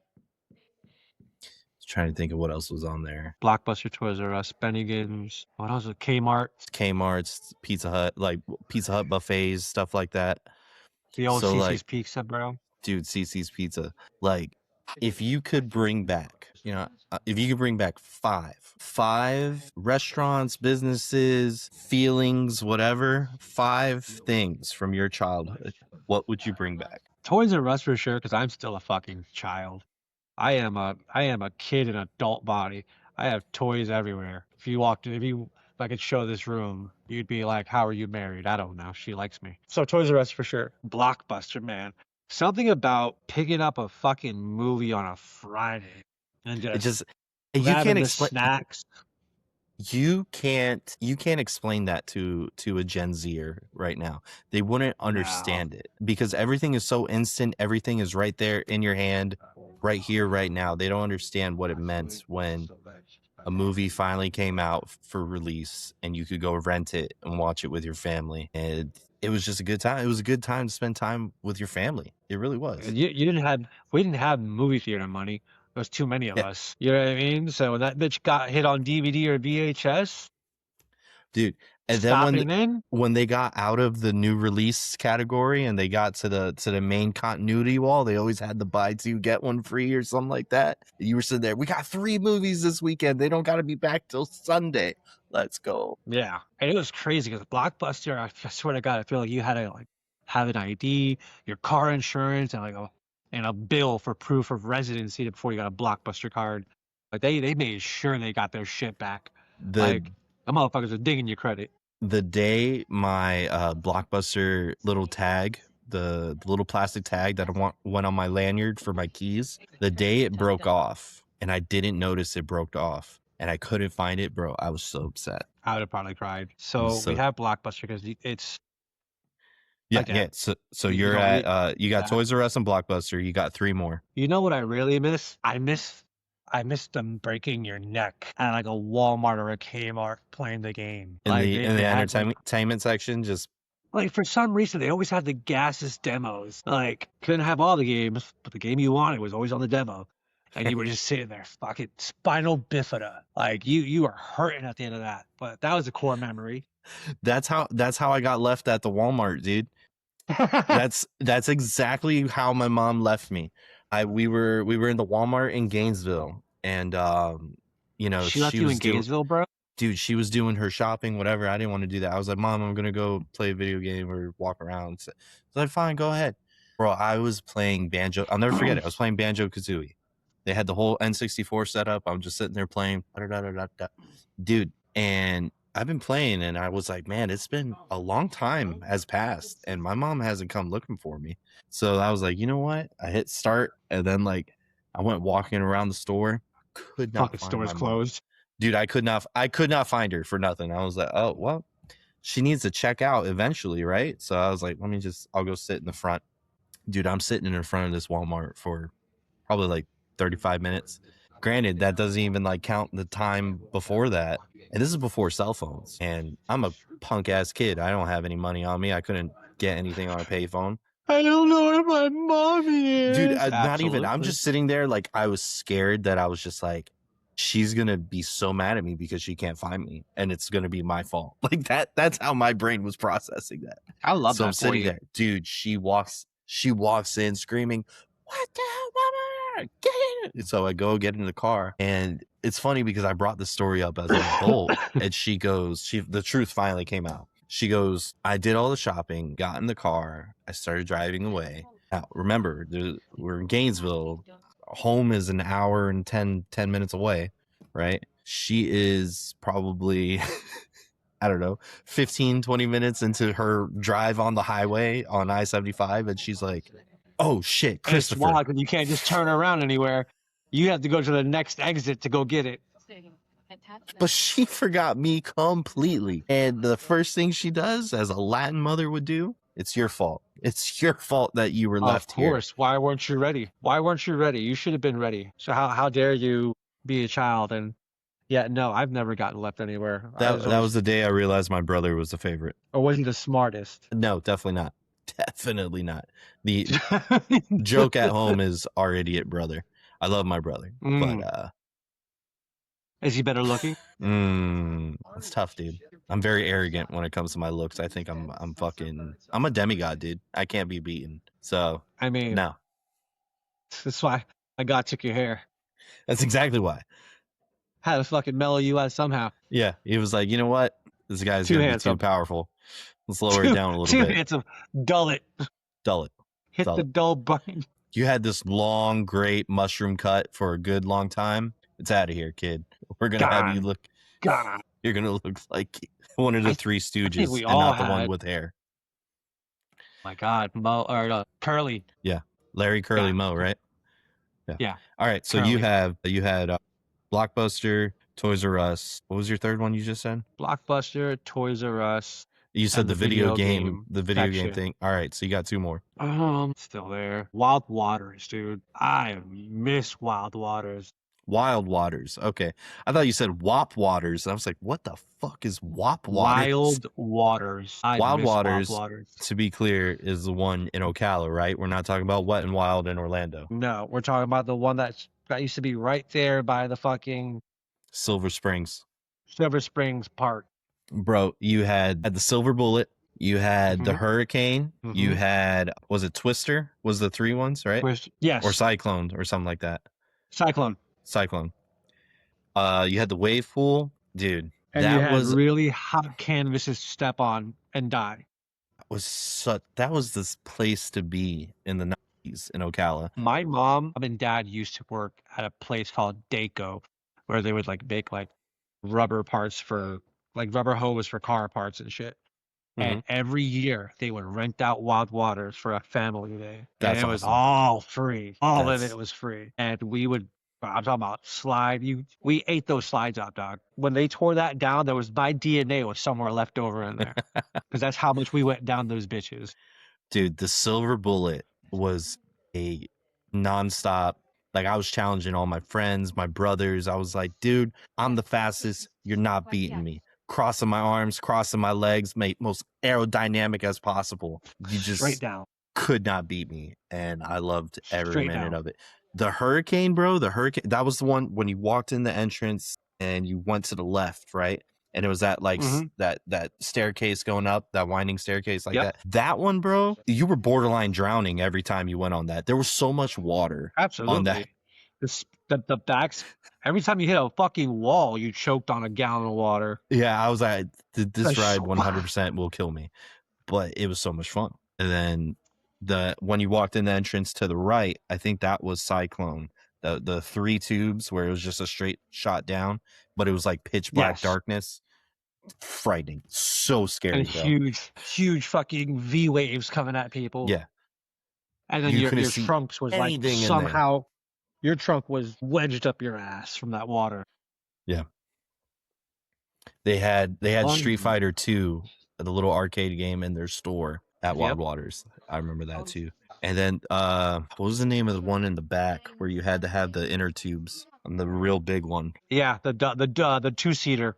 Trying to think of what else was on there. Blockbuster, Toys R Us, Bennigan's. What else? Kmart's, Pizza Hut, Pizza Hut buffets, stuff like that. The old CC's Pizza, bro. Dude, CC's Pizza. If you could bring back, five restaurants, businesses, feelings, whatever, 5 things from your childhood, what would you bring back? Toys R Us for sure, because I'm still a fucking child. I am a kid in an adult body. I have toys everywhere. If you if I could show this room, you'd be like, how are you married? I don't know. She likes me. So Toys R Us for sure. Blockbuster, man. Something about picking up a fucking movie on a Friday and It just just you can't grabbing the explain. snacks. You can't explain that to a Gen Zer right now. They wouldn't No. understand it because everything is so instant. Everything is right there in your hand, right here, right now. They don't understand what it meant when a movie finally came out for release and you could go rent it and watch it with your family. And it was just a good time. It was a good time to spend time with your family. It really was. And you didn't have, we didn't have movie theater money. There was too many of Yeah, us. You know what I mean? So when that bitch got hit on DVD or VHS, dude. And then stopping in, when they got out of the new release category and they got to the main continuity wall, they always had the buy two get one free or something like that. You were sitting there, we got 3 movies this weekend. They don't got to be back till Sunday. Let's go. yeah. And it was crazy because Blockbuster, I swear to God, I feel like you had to like have an ID, your car insurance, and like a bill for proof of residency before you got a Blockbuster card. Like they made sure they got their shit back. The Like the motherfuckers are digging your credit. the day my Blockbuster little tag, the little plastic tag that went on my lanyard for my keys, the day it broke off and I didn't notice it broke off and I couldn't find it, bro, I was so upset. I would have probably cried. So we have Blockbuster because it's yeah, like that. yeah. So You you're know, at you got that. Toys R Us and Blockbuster. You got 3 more. You know what I really miss? I miss them breaking your neck at like a Walmart or a Kmart playing the game. In Like the they had like, entertainment section, just for some reason they always had the gases demos. Like couldn't have all the games, but the game you wanted was always on the demo. And you were just sitting there, fucking spinal bifida. Like you were hurting at the end of that. But that was a core memory. that's how I got left at the Walmart, dude. That's exactly how my mom left me. We were in the Walmart in Gainesville, and you know, She left you in Gainesville, bro? dude, she was doing her shopping, whatever. I didn't want to do that. I was like, Mom, I'm gonna go play a video game or walk around. So I was like, fine, go ahead, bro. I was playing Banjo. I'll never forget it. I was playing Banjo Kazooie. They had the whole N64 set up. I'm just sitting there playing, dude. And I've been playing, and I was like, man, it's been a long time has passed, and my mom hasn't come looking for me. So I was like, you know what? I hit start, and then like I went walking around the store, could not Fucking find store's my mom. closed. Dude, I could not find her for nothing. I was like, oh well, she needs to check out eventually, right? So I was like, I'll go sit in the front. Dude, I'm sitting in front of this Walmart for probably like 35 minutes. Granted, that doesn't even like count the time before that. And this is before cell phones. And I'm a punk ass kid. I don't have any money on me. I couldn't get anything on a payphone. I don't know where my mommy is. Dude, not even. I'm just sitting there like I was scared that I was just like, she's going to be so mad at me because she can't find me. And it's going to be my fault. Like that's how my brain was processing that. I love so that. I'm sitting there. Dude, she walks in screaming, what the hell, mama? Get in. So I go get in the car, and it's funny because I brought the story up as an adult, and the truth finally came out. She goes, I did all the shopping, got in the car, I started driving away. Now, remember, we're in Gainesville. Home is an hour and 10 minutes away, right? She is probably, I don't know, 15, 20 minutes into her drive on the highway on I-75, and she's like, oh shit, Christopher. It's wild because you can't just turn around anywhere. You have to go to the next exit to go get it. But she forgot me completely. And the first thing she does, as a Latin mother would do, it's your fault. It's your fault that you were left here. Of course. Why weren't you ready? Why weren't you ready? You should have been ready. So how dare you be a child? And yeah, no, I've never gotten left anywhere. That was the day I realized my brother was the favorite. Or was he the smartest? No, definitely not. Definitely not. The joke at home is our idiot brother. I love my brother, but is he better looking? It's tough, dude. I'm very arrogant when it comes to my looks. I think I'm a demigod, dude. I can't be beaten. So I mean, no. That's why my God took your hair. That's exactly why. Had to fucking mellow you out somehow. Yeah, he was like, you know what? This guy's gonna be too powerful. Let's lower it down a little bit. Too handsome. Dull it. Hit the dull button. You had this long, great mushroom cut for a good long time. It's out of here, kid. We're gonna have you look. God, You're gonna look like one of the Three I think Stooges we and all not the one had. with hair. My God, Mo or Curly. Yeah, Larry Curly Yeah, Moe, right? Yeah. yeah, All right. So Curly. you had Blockbuster, Toys R Us. What was your third one you just said? Blockbuster, Toys R Us, You said and the video game, the video game section. thing. All right. So you got two more. Still there. Wild Waters, dude. I miss Wild Waters. Wild Waters. Okay. I thought you said WAP Waters. I was like, what the fuck is WAP Waters? Wild Waters. I Wild miss Wild Waters, Waters. to be clear, is the one in Ocala, right? We're not talking about Wet and Wild in Orlando. No, we're talking about the one that used to be right there by the fucking Silver Springs. Silver Springs Park. Bro, you had the Silver Bullet, you had the Mhm. Hurricane, you Mhm. had, was it Twister? Was the three ones, right? Yes. Or Cyclone or something like that. Cyclone. Cyclone. You had the Wave Pool. Dude, And you that had was really hot canvases to step on and die. that was this place to be in the 90's in Ocala. My mom and dad used to work at a place called Daco, where they would like make like rubber parts for like rubber hose for car parts and shit. And every year they would rent out Wild Waters for a family day. And That's it was awesome. all free. All of That's- it was free. And we would, I'm talking about slide. We ate those slides up, dog. When they tore that down, there was my DNA was somewhere left over in there. Because that's how much we went down those bitches. Dude, the Silver Bullet was a nonstop. Like, I was challenging all my friends, my brothers. I was like, dude, I'm the fastest. You're not beating me. Crossing my arms, crossing my legs, mate, most aerodynamic as possible. You just Straight down. could not beat me. And I loved every Straight minute down. of it. The Hurricane, bro, that was the one when you walked in the entrance and you went to the left, right? And it was that like that staircase going up, that winding staircase like that. That one, bro, you were borderline drowning every time you went on that. There was so much water on that. Absolutely. The backs, every time you hit a fucking wall, you choked on a gallon of water. Yeah, I was like, this ride Like, 100% will kill me. But it was so much fun. And then when you walked in the entrance to the right, I think that was Cyclone. The three tubes where it was just a straight shot down, but it was like pitch black darkness. Frightening. So scary, and bro. huge fucking V waves coming at people. Yeah. And then your trunks was like somehow your trunk was wedged up your ass from that water. Yeah. They had Street Fighter 2, the little arcade game in their store at Wild Waters. I remember that too. And then what was the name of the one in the back where you had to have the inner tubes on the real big one? Yeah, the two-seater.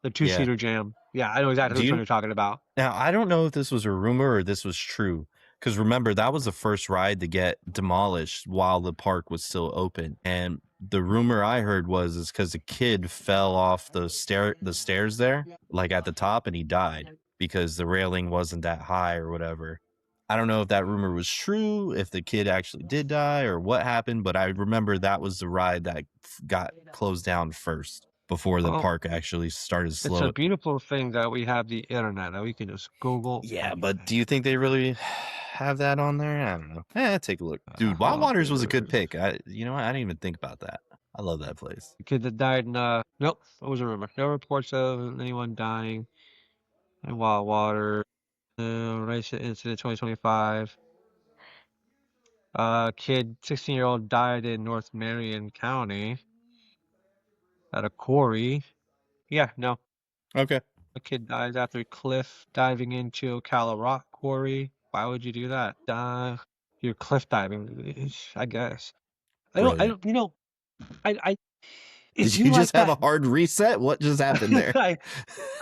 The two-seater jam. Yeah, I know exactly what you're talking about. Now, I don't know if this was a rumor or this was true. Because remember, that was the first ride to get demolished while the park was still open. And the rumor I heard is because a kid fell off the stairs there, like at the top, and he died because the railing wasn't that high or whatever. I don't know if that rumor was true, if the kid actually did die or what happened, but I remember that was the ride that got closed down first before the park actually started slow. It's a beautiful thing that we have the internet, that we can just Google. Yeah, anything. But do you think they really have that on there? I don't know. Take a look. Dude, Wild Waters was a good pick. You know what? I didn't even think about that. I love that place. The kid that died in, nope, it was a rumor. No reports of anyone dying in Wild Water. Race incident 2025. Kid, 16-year-old died in North Marion County at a quarry. Yeah, no. Okay. A kid dies after cliff diving into Ocala Rock Quarry. Why would you do that? You're cliff diving, I guess. I don't, you know, I Did you just have a hard reset? What just happened there? I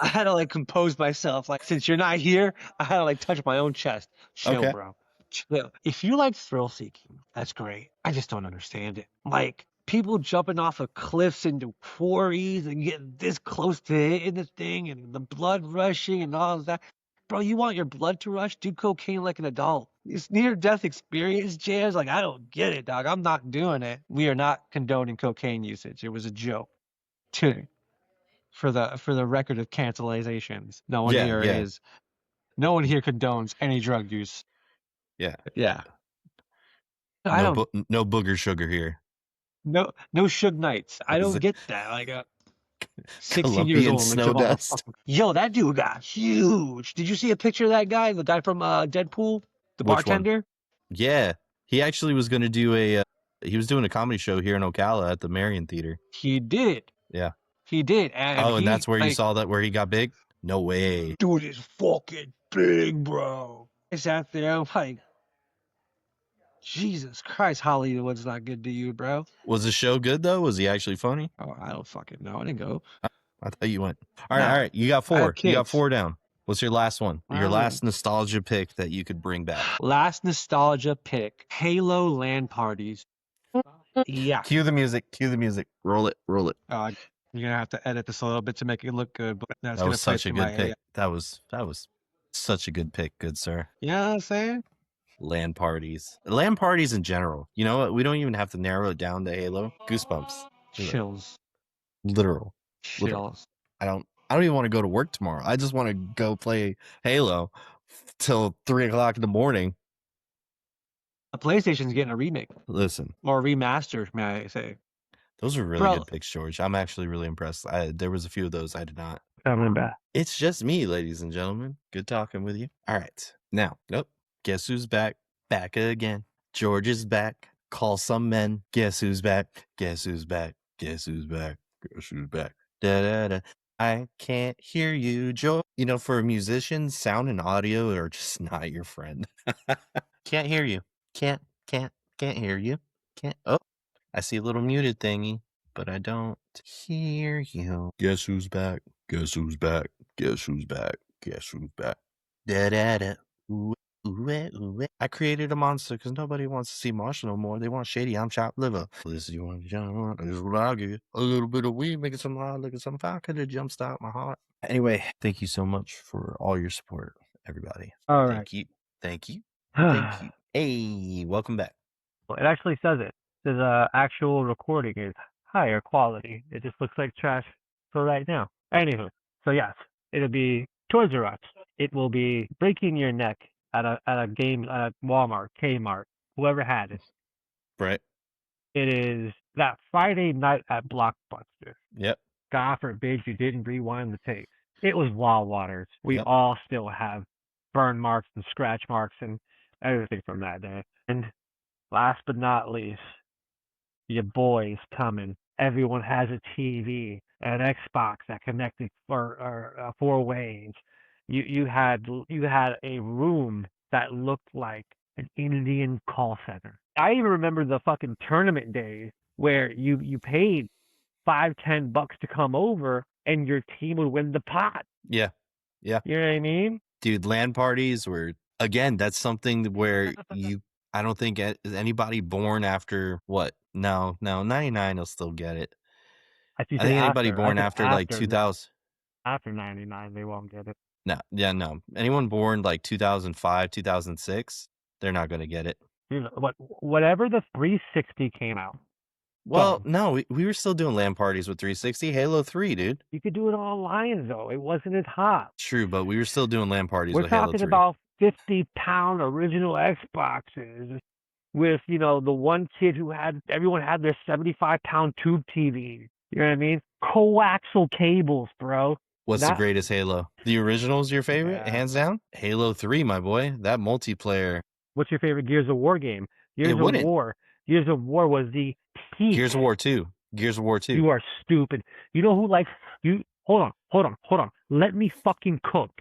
had to like compose myself. Like, since you're not here, I had to like touch my own chest. Chill, bro. Chill. If you like thrill seeking, that's great. I just don't understand it. Like, people jumping off of cliffs into quarries and getting this close to hitting the thing and the blood rushing and all of that. Bro, you want your blood to rush? Do cocaine like an adult. It's near-death experience jams. Like, I don't get it, dog. I'm not doing it. We are not condoning cocaine usage. It was a joke. For the record of cancelizations, no one here condones any drug use. Yeah. Yeah. No booger sugar here. No Suge Knights. I don't get that. Like, 16 years Colombian old. snow dust. Yo, that dude got huge. Did you see a picture of that guy? The guy from Deadpool, the Which one? bartender. Yeah, he actually was going to do he was doing a comedy show here in Ocala at the Marion Theater. He did. Yeah. He did. And Oh, and that's where you like, saw that where he got big? No way. dude is fucking big, bro. I sat there, I'm like, Jesus Christ, Hollywood's not good to you, bro. Was the show good though? Was he actually funny? Oh, I don't fucking know. I didn't go. I thought you went. All right, Nah, all right. You got I have 4. You got kids. 4 down. What's your last one? Your Wow. last nostalgia pick that you could bring back. Last nostalgia pick: Halo LAN parties. Yeah. Cue the music. Cue the music. Roll it. Roll it. You're gonna have to edit this a little bit to make it look good, but that's That gonna was play such a through good my pick. AI. That was such a good pick, good sir. You know what I'm saying? LAN parties. LAN parties in general. You know what? We don't even have to narrow it down to Halo. Goosebumps. Chills. Literal. Chills. I don't even want to go to work tomorrow. I just want to go play Halo till 3:00 in the morning. The PlayStation's getting a remake. Listen. Or a remaster, may I say. Those were really good picks, George. I'm actually really impressed. There was a few of those I did not. Coming back. It's just me, ladies and gentlemen. Good talking with you. All right. Now, guess who's back? Back again. George is back. Call some men. Guess who's back? Guess who's back? Guess who's back? Guess who's back? Da da da. I can't hear you, George. You know, for a musician, sound and audio are just not your friend. Can't hear you. Can't hear you. Can't. Oh, I see a little muted thingy, but I don't hear you. Guess who's back? Guess who's back? Guess who's back? Guess who's back? Da da da. Ooh, ooh, ooh. I created a monster because nobody wants to see Marshall no more. They want shady. I'm chopped liver. This is you want to this is what I'll give you. A little bit of weed, making some loud, looking some fire, could have jumpstart my heart. Anyway, thank you so much for all your support, everybody. All Thank right. you. Thank you. Thank you. Hey, welcome back. Well, it actually says it. It says actual recording is higher quality. It just looks like trash for right now. Anywho, so yes, it'll be Toys R Us. It will be breaking your neck at a game at Walmart, Kmart, whoever had it. Right. It is that Friday night at Blockbuster. Yep. God forbid you didn't rewind the tape. It was Wild Waters. We all still have burn marks and scratch marks and everything from that day. And last but not least, your boy's coming. Everyone has a TV, an Xbox that connected for 4 ways. You had a room that looked like an Indian call center. I even remember the fucking tournament days where you paid $5-10 to come over and your team would win the pot. Yeah. Yeah. You know what I mean? Dude, LAN parties were, again, that's something where I don't think anybody born after what? No, 99 will still get it. I think anybody born after like 2000. After 99, they won't get it. No. Anyone born like 2005, 2006, they're not going to get it. You know, whatever the 360 came out. Well, no, we were still doing LAN parties with 360. Halo 3, dude. You could do it online, though. It wasn't as hot. True, but we were still doing LAN parties with Halo 3. We're talking about 50-pound original Xboxes with, you know, the one kid everyone had their 75-pound tube TV. You know what I mean? Coaxial cables, bro. What's the greatest Halo? The original's your favorite, hands down? Halo 3, my boy. That multiplayer. What's your favorite Gears of War game? Gears of War was the peak. Gears of War 2. You are stupid. You know who likes you? Hold on. Let me fucking cook.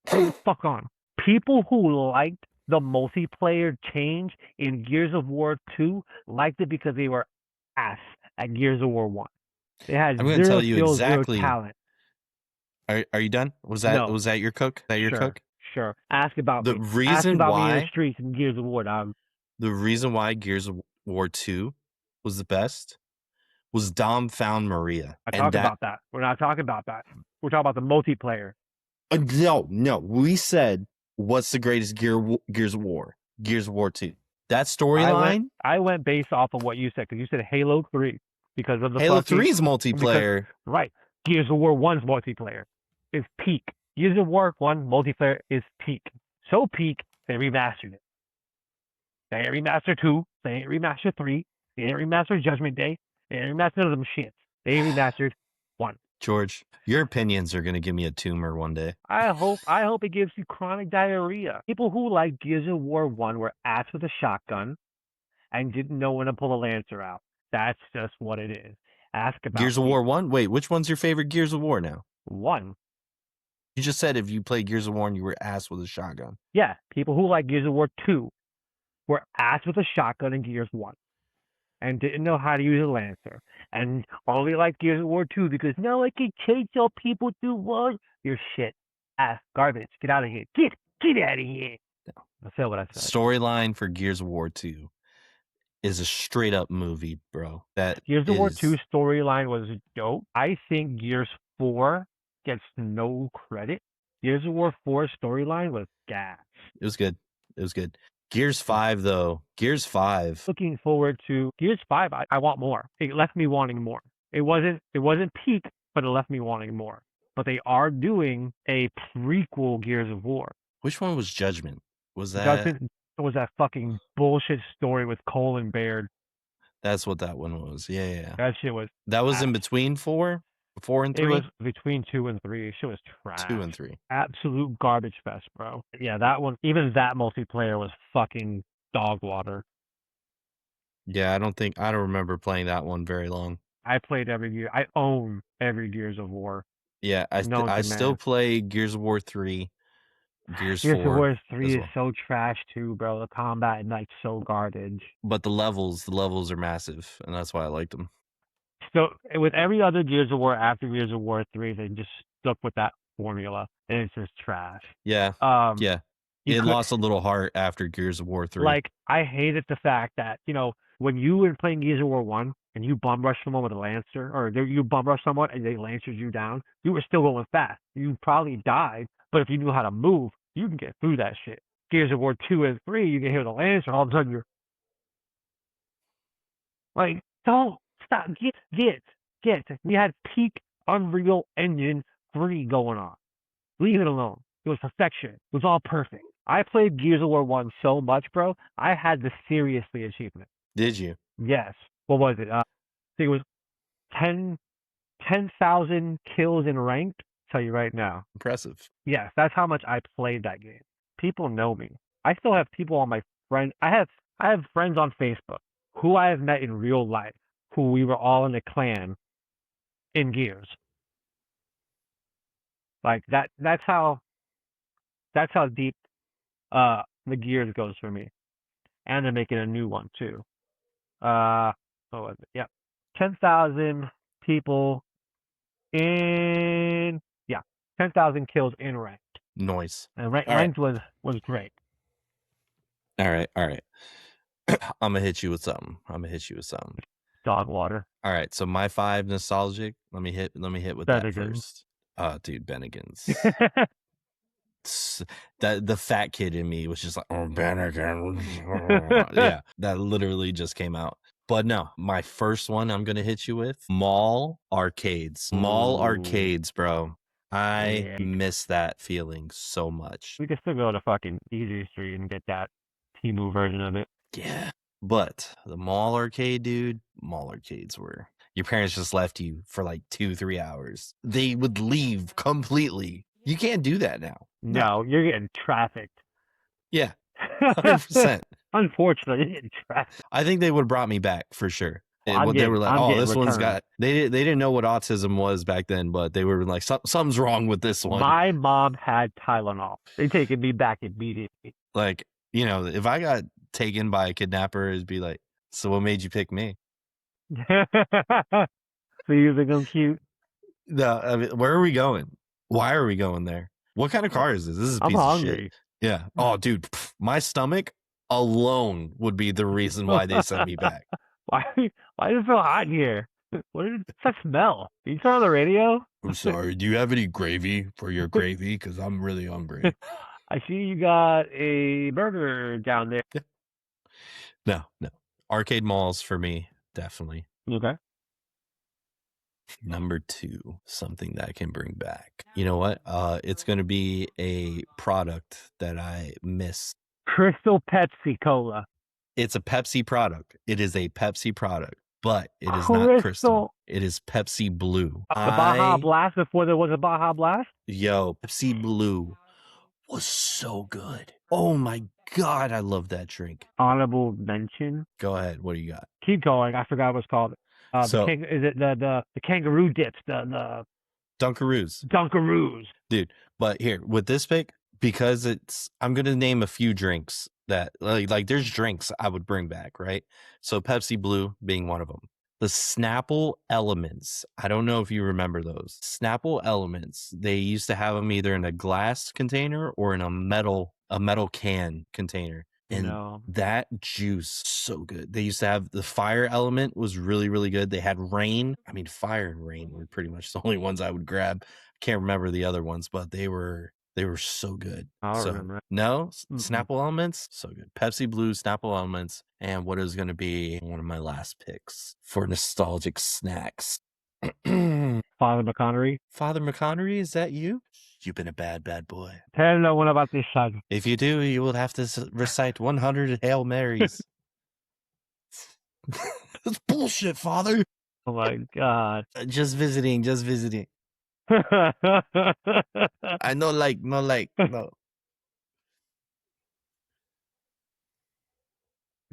Hold the fuck on. People who liked the multiplayer change in Gears of War 2 liked it because they were ass at Gears of War 1. They had zero skills, zero talent. Are you done? Was that your cook? Cook? Sure. Ask about the me. reason Ask about why me in the streets in Gears of War, dog. The reason why Gears of War 2 was the best was Dom found Maria. About that. We're not talking about that. We're talking about the multiplayer. No. We said, what's the greatest Gears of War? Gears of War 2. That storyline? I went based off of what you said, because you said Halo 3. Because of the Halo 3's multiplayer. Right. Gears of War 1's multiplayer is peak. Gears of War 1 multiplayer is peak. So peak, they remastered it. They ain't remastered 2. They ain't remastered 3. They ain't remastered Judgment Day. They ain't remastered none of them shits. They ain't remastered 1. George, your opinions are going to give me a tumor one day. I hope it gives you chronic diarrhea. People who like Gears of War 1 were asked with a shotgun and didn't know when to pull a Lancer out. That's just what it is. Ask about Gears of War 1? Wait, which one's your favorite Gears of War now? 1. You just said if you played Gears of War and you were asked with a shotgun. Yeah, people who like Gears of War 2 were asked with a shotgun in Gears 1 and didn't know how to use a Lancer and only like Gears of War 2 because now I can chase all people through walls. You're shit. Garbage. Get out of here. Get out of here. No, that's not what I said. Storyline for Gears of War 2 is a straight up movie, bro. That Gears of War 2 storyline was dope. I think Gears 4 gets no credit. Gears of War 4 storyline was gas. It was good. Gears 5 though. Gears 5. Looking forward to Gears 5. I want more. It left me wanting more. It wasn't peak, but it left me wanting more. But they are doing a prequel Gears of War. Which one was Judgment? Was that Judgment was that fucking bullshit story with Cole and Baird. That's what that one was. Yeah. That shit was. That was in between 4 and 3? It was between 2 and 3. Shit was trash. 2 and 3. Absolute garbage fest, bro. Yeah, that one, even that multiplayer was fucking dog water. Yeah, I don't remember playing that one very long. I played every Gear. I own every Gears of War. Yeah, I still play Gears of War 3. Gears 4. Gears of War 3 is so trash too, bro. The combat and like so garbage. But the levels are massive, and that's why I liked them. So with every other Gears of War after Gears of War 3, they just stuck with that formula, and it's just trash. Yeah. Yeah. It lost a little heart after Gears of War 3. Like, I hated the fact that, when you were playing Gears of War 1 and you bum rush someone with a Lancer, or you bum rush someone and they Lancers you down, you were still going fast. You probably died, but if you knew how to move, you can get through that shit. Gears of War 2 and 3, you get hit with a Lancer, all of a sudden you're like, don't stop, get. We had peak Unreal Engine 3 going on. Leave it alone. It was perfection. It was all perfect. I played Gears of War 1 so much, bro, I had the Seriously achievement. Did you? Yes. What was it? I think it was 10,000 kills in ranked. I'll tell you right now. Impressive. Yes, that's how much I played that game. People know me. I still have people on my friend. I have friends on Facebook who I have met in real life, who we were all in a clan in Gears. Like that. That's how deep the Gears goes for me. And they're making a new one too. What was it? Yeah. 10,000 people in 10,000 kills in ranked. Nice. And ranked was great. All right. I'm gonna hit you with something. Dog water. All right. So my 5 nostalgic. Let me hit with Bennigan's. that first. Dude, Bennigan's. That the fat kid in me was just like, oh, Bennigan. Yeah, that literally just came out. But no, my first one I'm gonna hit you with mall arcades. Mall arcades, bro. I miss that feeling so much. We could still go to fucking Easy Street and get that Temu version of it. Yeah. But the mall arcade, dude, mall arcades were your parents just left you for like 2-3 hours. They would leave completely. You can't do that now. No, you're getting trafficked. Yeah. 100%. Unfortunately, you're getting trafficked. I think they would have brought me back for sure. They were like, oh, this one's got. They didn't know what autism was back then, but they were like, something's wrong with this one. My mom had Tylenol. They taken me back immediately. Like, if I got taken by a kidnapper, it'd be like, so what made you pick me? So you think I'm cute? No, I mean, where are we going? Why are we going there? What kind of car is this? This is a piece of shit. Yeah. Oh, dude, my stomach alone would be the reason why they sent me back. Why is it so hot here? What is that smell? Can you turn on the radio? I'm sorry. Do you have any gravy for your gravy? Because I'm really hungry. I see you got a burger down there. No. Arcade malls for me, definitely. Okay. Number 2, something that I can bring back. You know what? It's going to be a product that I miss. Crystal Pepsi Cola. It's a Pepsi product. It is a Pepsi product. but it is not Crystal. Crystal. It is Pepsi Blue. The Baja Blast before there was a Baja Blast? Yo, Pepsi Blue was so good. Oh my God, I love that drink. Honorable mention. Go ahead. What do you got? Keep going. I forgot what it's called. So- is it the kangaroo dips? The Dunkaroos. Dunkaroos. Dude, but here with this pick, because I'm gonna name a few drinks that like there's drinks I would bring back, right? So Pepsi Blue being one of them. The Snapple Elements. I don't know if you remember those. Snapple Elements. They used to have them either in a glass container or in a metal can container. And that juice, so good. They used to have the Fire Element was really, really good. They had Rain. I mean, Fire and Rain were pretty much the only ones I would grab. I can't remember the other ones, but they were so good. I don't remember. No, Snapple Elements, so good. Pepsi Blue, Snapple Elements, and what is going to be one of my last picks for nostalgic snacks. Father McConaughey. Father McConaughey, is that you? You've been a bad, bad boy. Tell no one about this son. If you do, you will have to recite 100 Hail Marys. That's bullshit, Father. Oh my God. Just visiting. I know, no.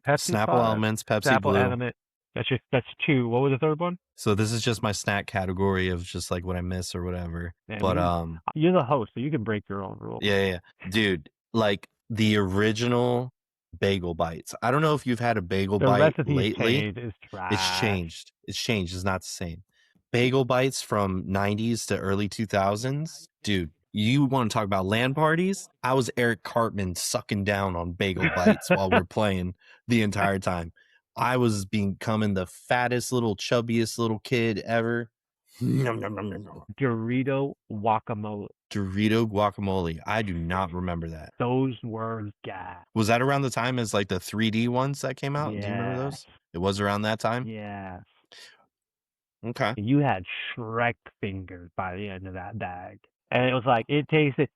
Pepsi Snapple Fire. Elements, Pepsi Snapple Blue. Element. That's two. What was the third one? So this is just my snack category of just like what I miss or whatever. Man, but you're the host, so you can break your own rules. Yeah. Dude, like the original bagel bites. I don't know if you've had a bagel bite lately. It's trash. It's changed. It's not the same. Bagel bites from 90's to early 2000s. Dude, you want to talk about LAN parties? I was Eric Cartman sucking down on bagel bites while we're playing the entire time. I was becoming the fattest little chubbiest little kid ever. Dorito guacamole. I do not remember that. Those were gas. Was that around the time as like the 3D ones that came out? Yes. Do you remember those? It was around that time? Yes. Okay. You had Shrek fingers by the end of that bag. And it was like, it tasted,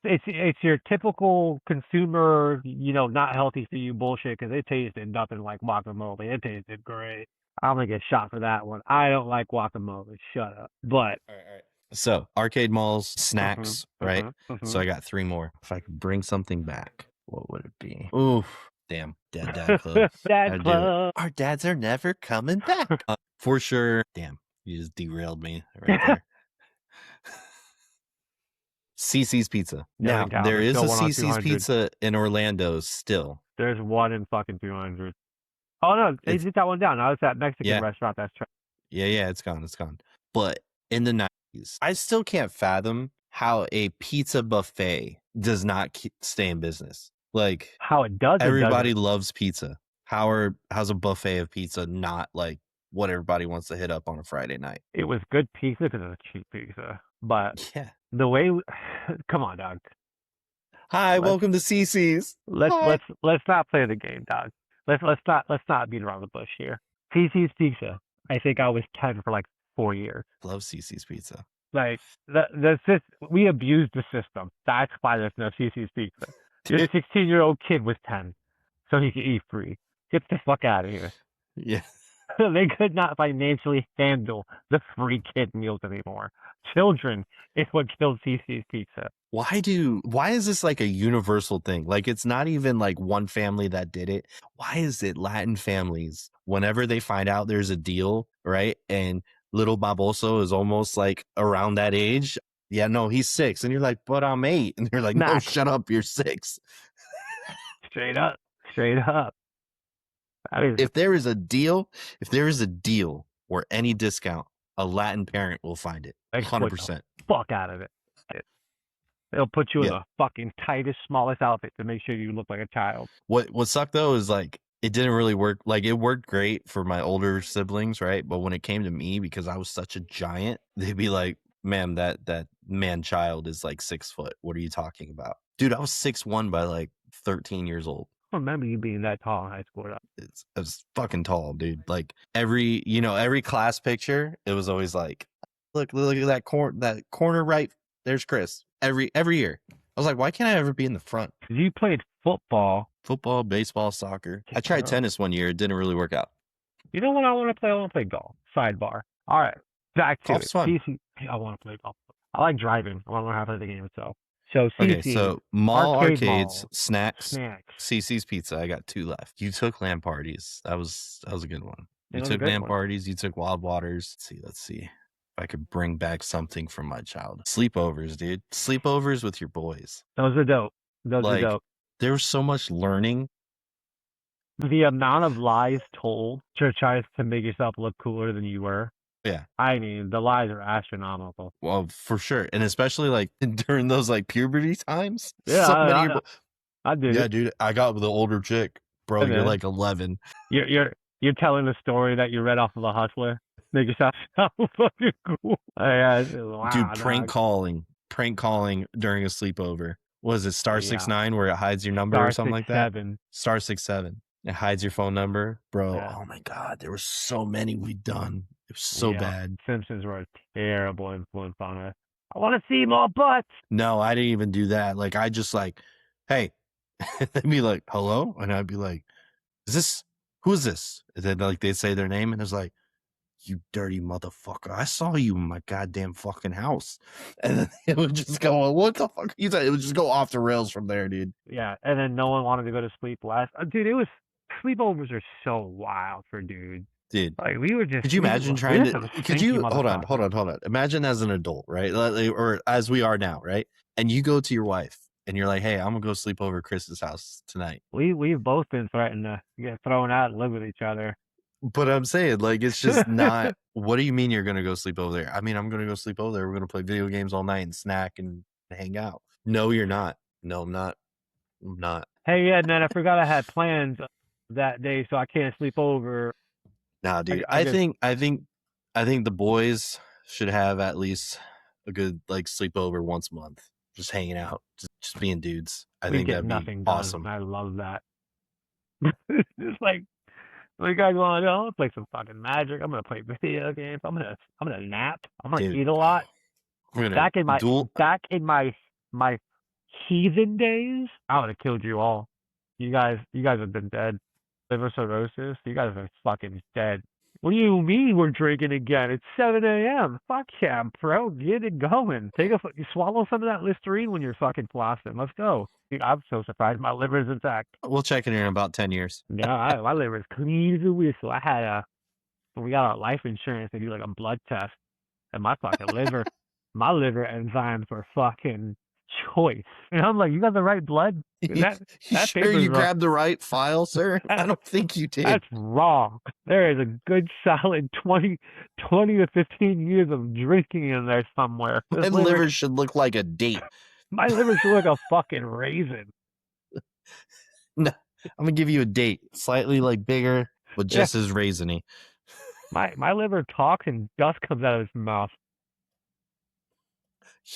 it's your typical consumer, not healthy for you bullshit, because it tasted nothing like guacamole. It tasted great. I'm going to get shot for that one. I don't like guacamole. Shut up. But. All right. So, arcade malls, snacks, right? So I got three more. If I could bring something back, what would it be? Oof. Damn. Dad Club. Dad Club. Our dads are never coming back. For sure. Damn. You just derailed me right there. CC's Pizza. Now, there is a CC's Pizza in Orlando still. There's one in fucking 200. Oh, no. They took that one down. Now it's that Mexican restaurant. That's true. Yeah. It's gone. But in the 90's, I still can't fathom how a pizza buffet does not stay in business. Like, how it does. Everybody loves pizza. How's a buffet of pizza not like what everybody wants to hit up on a Friday night? It was good pizza because it was cheap pizza. But the way, come on, dog. Hi, welcome to CC's. Let's not play the game, dog. Let's not beat around the bush here. CC's Pizza. I think I was 10 for like 4 years. Love CC's Pizza. Like we abused the system. That's why there's no CC's Pizza. Your 16-year-old kid was 10, so he could eat free. Get the fuck out of here. Yeah. They could not financially handle the free kid meals anymore. Children is what killed CC's Pizza. Why is this like a universal thing? Like, it's not even like one family that did it. Why is it Latin families, whenever they find out there's a deal, right? And little Baboso is almost like around that age. Yeah, no, he's 6. And you're like, but I'm 8. And they're like, no, shut up. You're 6. Straight up. If there is a deal or any discount, a Latin parent will find it. 100%. Fuck out of it. They'll put you in the fucking tightest, smallest outfit to make sure you look like a child. What sucked though is like it didn't really work. Like, it worked great for my older siblings, right? But when it came to me, because I was such a giant, they'd be like, "Ma'am, that man child is like 6 foot. What are you talking about?" Dude, I was 6'1" by like 13 years old. I remember you being that tall in high school. I was fucking tall, dude. Like every class picture, it was always like, look at that corner right. There's Chris. Every year. I was like, why can't I ever be in the front? You played football, baseball, soccer. I tried tennis one year. It didn't really work out. You know what I want to play? I want to play golf. Sidebar. All right, back to Golf's it. fun. CC. I want to play golf. I like driving. I want to learn how to play the game itself. So Okay, CC, so mall arcade arcades, mall, snacks, snacks. CC's Pizza. I got 2 left. You took land parties. That was a good one. It You was a took good land one. parties. You took Wild Waters. Let's see if I could bring back something from my childhood. Sleepovers, dude. Sleepovers with your boys. Those are dope. Those are Like, dope. there was so much learning. The amount of lies told to try to make yourself look cooler than you were. Yeah. I mean, the lies are astronomical. Well, for sure. And especially like during those like puberty times. Yeah, So many I did. Yeah, dude. I got with the older chick. Bro, And you're then like 11. you're telling a story that you read off of a Hustler. Make yourself sound fucking cool. Yeah, wow, Dude, prank dog. calling during a sleepover. Was it star Yeah. 69 where it hides your number Star or something like that? 67. Star 67. It hides your phone number. Bro, Yeah. oh my God. There were so many we'd done. It was so Yeah. bad. Simpsons were a terrible influence on us. I want to see more butts. No, I didn't even do that. Like, I just like, hey, they'd be like, hello? And I'd be like, who is this? And then like they'd say their name and it's like, you dirty motherfucker. I saw you in my goddamn fucking house. And then it would just go, what the fuck? It would just go off the rails from there, dude. Yeah, and then no one wanted to go to sleep last. Dude, it was sleepovers are so wild for dudes. Dude, Like we were just. could you imagine trying to? Could you hold on? Imagine as an adult, right? Or as we are now, right? And you go to your wife and you're like, "Hey, I'm gonna go sleep over at Chris's house tonight." We've both been threatened to get thrown out and live with each other. But I'm saying, like, it's just not. What do you mean you're gonna go sleep over there? I mean, I'm gonna go sleep over there. We're gonna play video games all night and snack and hang out. No, you're not. No, I'm not. I'm not. Hey, yeah, man, I forgot I had plans that day, so I can't sleep over. Nah, dude. I think the boys should have at least a good like sleepover once a month, just hanging out, just being dudes. I think that'd nothing be done. awesome. I love that. It's like, what you guys want to do? I'm gonna play some fucking Magic. I'm gonna play video games. I'm gonna nap. I'm gonna eat a lot. Back in my heathen days, I would have killed you all. You guys have been dead. Liver cirrhosis. You guys are fucking dead. What do you mean we're drinking again? It's 7 a.m. Fuck yeah, bro. Get it going. You swallow some of that Listerine when you're fucking flossing. Let's go. Dude, I'm so surprised my liver is intact. We'll check in here in about 10 years. Yeah, my liver is clean as a whistle. I had when we got our life insurance, they do like a blood test, and my fucking my liver enzymes were fucking choice. And I'm like, you got the right blood? You sure you grabbed the right file, sir? I don't think you did. That's wrong. There is a good solid 20 to 15 years of drinking in there somewhere. My liver should look like a date. My liver should look like a fucking raisin. No, I'm gonna give you a date, slightly like bigger, but just as raisiny. My liver talks and dust comes out of its mouth.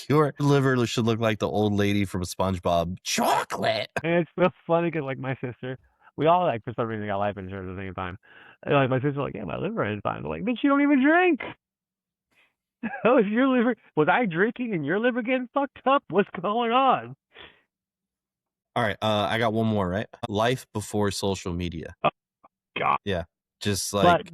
Your liver should look like the old lady from SpongeBob. Chocolate. And it's so funny because like my sister, we all like for some reason got life insurance at the same time. And like my sister's like, yeah, my liver is fine. I'm like, bitch, you don't even drink. Oh, is your liver? Was I drinking and your liver getting fucked up? What's going on? All right, I got one more. Right, life before social media. Oh, God. Yeah, just like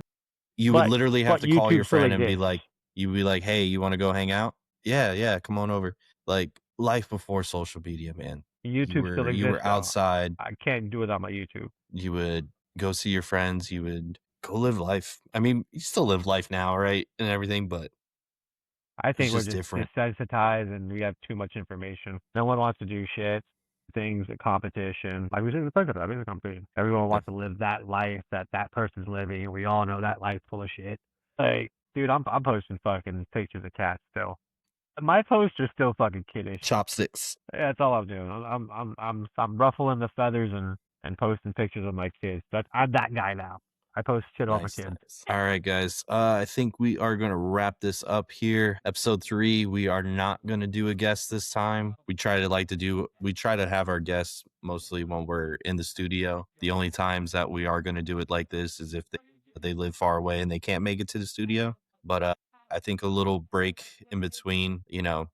you would literally have to call your friend and be like, you'd be like, hey, you want to go hang out? Yeah, come on over. Like life before social media, man. YouTube still exists. You were outside. I can't do it on my YouTube. You would go see your friends. You would go live life. I mean, you still live life now, right? And everything, but I think we're just different. Desensitized and we have too much information. No one wants to do shit. Things, a competition. Like we said, it's a competition. Everyone wants to live that life that person's living, and we all know that life's full of shit. Like, dude, I'm posting fucking pictures of cats still. My posts are still fucking kiddish. Chopsticks. Yeah, that's all I'm doing. I'm ruffling the feathers and posting pictures of my kids. But I'm that guy now. I post shit over kids. Nice. All right, guys. I think we are going to wrap this up here. Episode 3, we are not going to do a guest this time. We try to have our guests mostly when we're in the studio. The only times that we are going to do it like this is if they live far away and they can't make it to the studio. But I think a little break in between,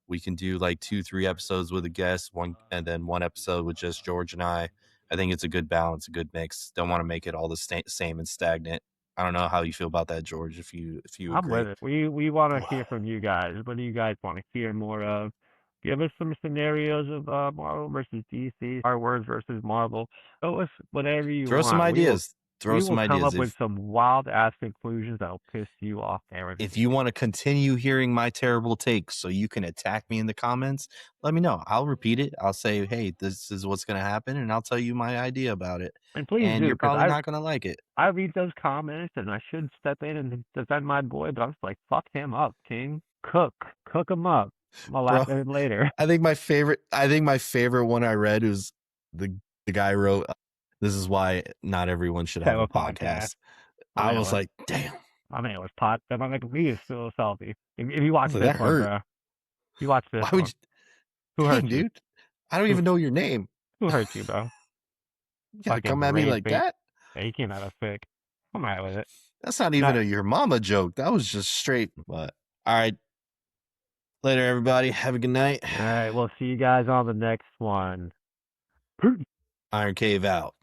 we can do like 2-3 episodes with a guest, and then one episode with just George and I. I think it's a good balance, a good mix. Don't want to make it all the same and stagnant. I don't know how you feel about that, George. If you I'm agree. with it. We want to hear from you guys. What do you guys want to hear more of? Give us some scenarios of Marvel versus DC, Star Wars versus Marvel. Show us whatever you Throw some want. ideas. Throw We some will come ideas. up with some wild ass conclusions that'll piss you off, Aaron. If you want to continue hearing my terrible takes so you can attack me in the comments, let me know. I'll repeat it. I'll say, hey, this is what's going to happen, and I'll tell you my idea about it. And please And do, you're because probably not going to like it. I read those comments and I should step in and defend my boy, but I'm just like, fuck him up, King. Cook him up. I'll laugh at him later. I think my favorite one I read was the guy wrote, "This is why not everyone should have a podcast." I was like, damn. My man was pot. My man, he is still salty. If you watch Like, this that one, hurt. bro. You watch this Why one. would you? Who hurt you? Dude? I don't even know your name. Who hurt you, bro? You gotta come at me like that? Yeah, he came out of sick. I'm alright with it. That's not even a your mama joke. That was just straight. But all right. Later, everybody. Have a good night. All right, we'll see you guys on the next one. Peace. Iron Cave out.